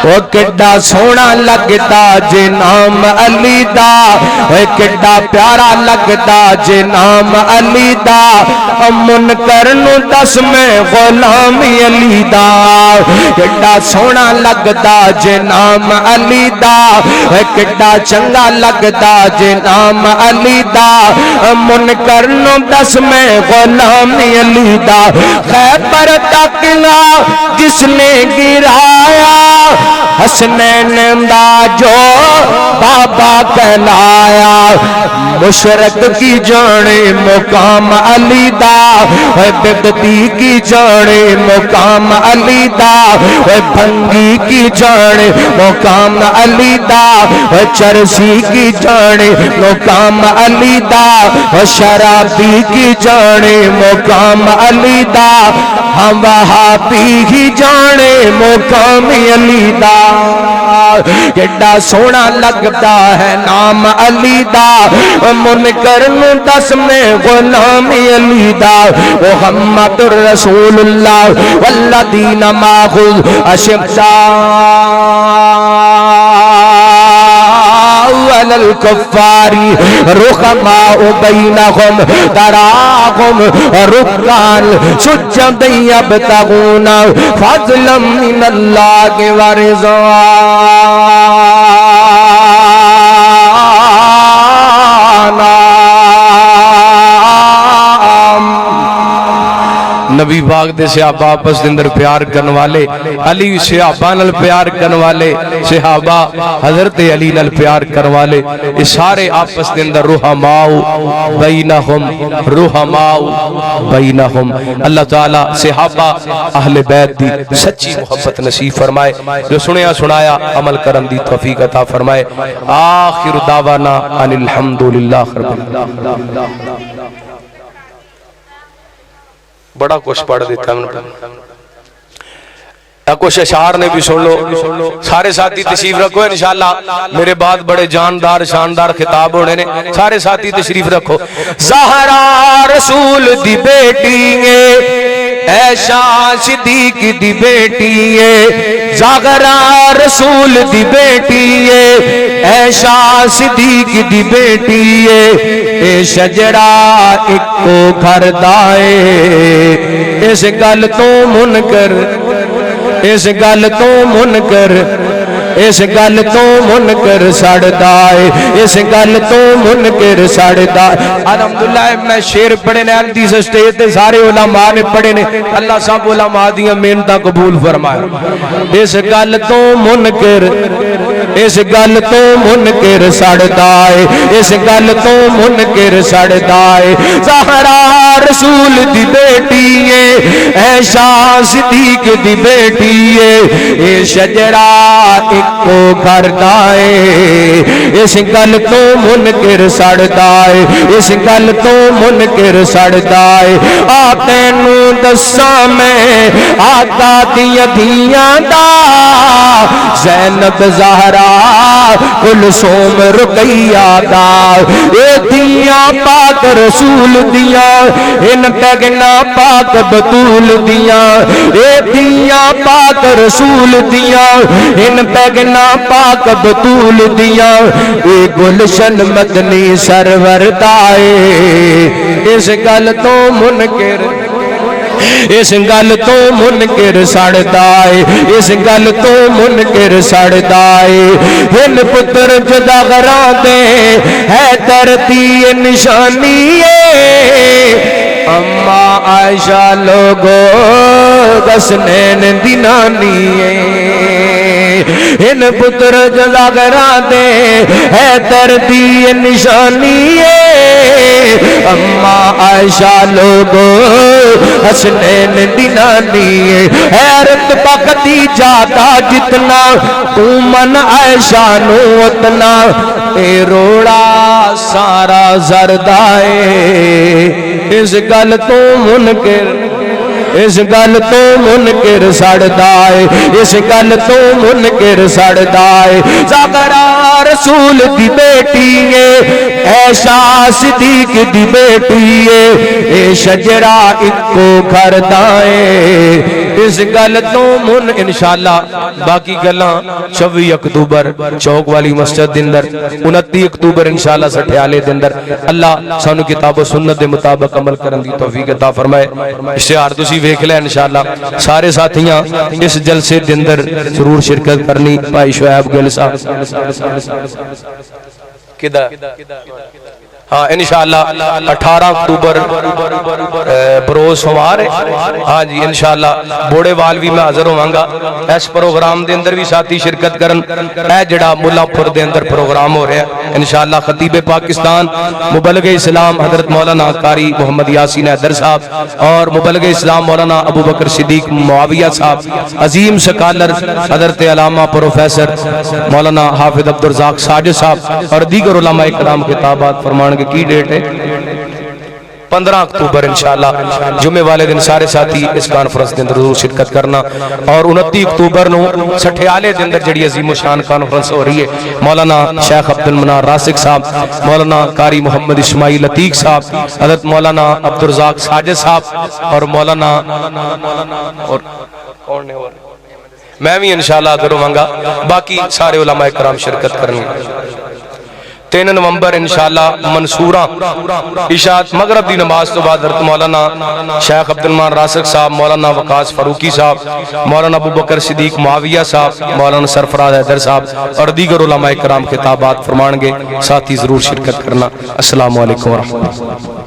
وہ کڈا سونا لگتا جے نام علی دا وہ کڈا پیارا لگتا جے نام علی دا منکر نو دس میں غلام علی دا کڈا سونا لگتا جے نام علی دا وہ کڈا چنگا لگتا جے نام علی دا منکر نو دس میں غلام علی دا خیبر تک جس نے گرایا حسنین دا جو بابا کہلایا مشرق کی جانے مقام علی دا بدتی کی جانے مقام علی دا بھنگی کی جانے مقام علی دا چرسی کی جانے مقام علی دا شرابی کی جانے مقام علی دا ہم وہابی ہی جانے مقام علی دا کڈا سونا لگتا ہے نام علی دا منکر نو دس میں غلام علی دا محمد رسول اللہ والذین معہ علی الکفار رحماء بینہم تراہم رکعا سجدا یبتغون فضلا من اللہ ورضوانا نبی پاک دے صحابہ آپس دے اندر پیار کرن والے علی صحابہ نال پیار کرن والے صحابہ حضرت علی نال پیار کرن والے یہ سارے آپس دے اندر رحماء بینہم اللہ تعالی صحابہ اہل بیت دی سچی محبت نصیب فرمائے جو سنیا سنایا عمل کرن دی توفیق عطا فرمائے آخر دعوانا ان الحمدللہ رب العالمین بڑا کچھ پڑھ دیتا ہے کچھ اشعار نے بھی سن لو. سارے ساتھی تشریف رکھو انشاءاللہ. میرے بعد بڑے جاندار شاندار خطاب ہونے نے. سارے ساتھی تشریف رکھو. زہرا رسول دی بیٹی ہے, عائشہ صدیق دی بیٹی ہے. زہرا رسول دی بیٹی ہے, عائشہ صدیق دی بیٹی ہے. اے شجرا اکو گھر دائے, اس گل تو منکر, اس گل تو منکر, اس گل تو منکر سڑدا ہے, اس گل تو منکر سڑدا ہے. الحمدللہ میں شعر پڑھے نے حدیث سٹیج تے سارے علماء نے پڑھے نے. اللہ سب علماء دیاں محنتاں قبول فرمائے. اس گل تو منکر, اس گل تو منکر سڑدا ہے, اس گل تو منکر سڑدا ہے. زہرا رسول دی بیٹی ہے, عائشہ صدیق دی بیٹی ہے. اے شجرا اکو گھر دائے, اس گل تو منکر سڑدا ہے, اس گل تو منکر سڑدا ہے. آ تینوں دساں میں آقا دیاں دھیاں دا, زینب زہرا کلثوم رقیہ دا. اے دھیاں پاک رسول دیاں, ان پیغنا پاک بطول دیاں. اے دھیاں پاک رسول دیاں, ان پیغنا پاک بطول دیاں. اے گلشن مدنی سرور دائے, اس گل تو منکر, اس گل تو منکر سڑدا ہے, اس گل تو منکر سڑدا ہے. ہن پتر جدا غراں دے ہے ترتی نشانی ہے, اما عائشہ لوگو دسنین دی نانی ہے. ہن پتر جدا غراں دے ہے ترتی نشانی ہے, اما عائشہ لوگو حسنین دی نانی ہے. حیرت پکتی جاتا جتنا تو من عائشہ نو اتنا, اے روڑا سارا زردائے. اس گل تو منکر, اس گل تو منکر سڑدا ہے, اس گل تو منکر سڑدا ہے. زہرا رسول دی بیٹی ہے, عائشہ صدیق دی بیٹی ہے. اے شجرا اکو گھر دائے, اس گل تو من. انشاءاللہ باقی گلاں 26 اکتوبر چوک والی مسجد دے اندر, 29 اکتوبر انشاءاللہ سٹھیالے دے اندر. اللہ سانو کتاب و سنت دے مطابق عمل کرن دی توفیق عطا فرمائے. اشتہار تسی ویکھ لے انشاءاللہ. سارے ساتھیاں اس جلسے دے اندر ضرور شرکت کرنی. بھائی شعیب گل صاحب کدھر ہاں انشاءاللہ 18 اکتوبر بروز سوار ہے. ہاں جی انشاءاللہ بوڑے والوی میں حاضر ہوانگا. اس پروگرام دے اندر بھی ساتھی شرکت کرن. اے جڑا ملا پور دے اندر پروگرام ہو رہا ہے انشاءاللہ خطیب پاکستان مبلغ اسلام حضرت مولانا قاری محمد یاسین حیدر صاحب اور مبلغ اسلام مولانا ابو بکر صدیق معاویہ صاحب, عظیم سکالر حضرت علامہ پروفیسر مولانا حافظ عبدالرزاق ساجد صاحب اور دیگر علماء کرام خطابات فرمان کی ڈیٹ ہے 15 اکتوبر انشاءاللہ جمعے والے دن. سارے ساتھی اس کانفرنس دے اندر ضرور شرکت کرنا. اور 29 اکتوبر نو سٹھیالے دے اندر جڑی عظیم و شان کانفرنس ہو رہی ہے, مولانا شیخ عبد المنان راسک صاحب, مولانا قاری محمد اسماعیل عتیق صاحب, حضرت مولانا عبدالرزاق ساجد صاحب اور مولانا اور کون نے, اور میں بھی انشاءاللہ حاضر ہوواں گا. باقی سارے علماء کرام شرکت کریں گے. 3 نومبر انشاءاللہ منصورہ عشاء مغرب دی نماز تو بعد حضرت مولانا شیخ عبد المنان راسک صاحب, مولانا وقاص فاروقی صاحب, مولانا ابو بکر صدیق معاویہ صاحب, مولانا سرفراز حیدر صاحب اور دیگر علماء کرام خطابات فرمائیں گے. ساتھی ضرور شرکت کرنا. السلام علیکم ورحمۃ اللہ.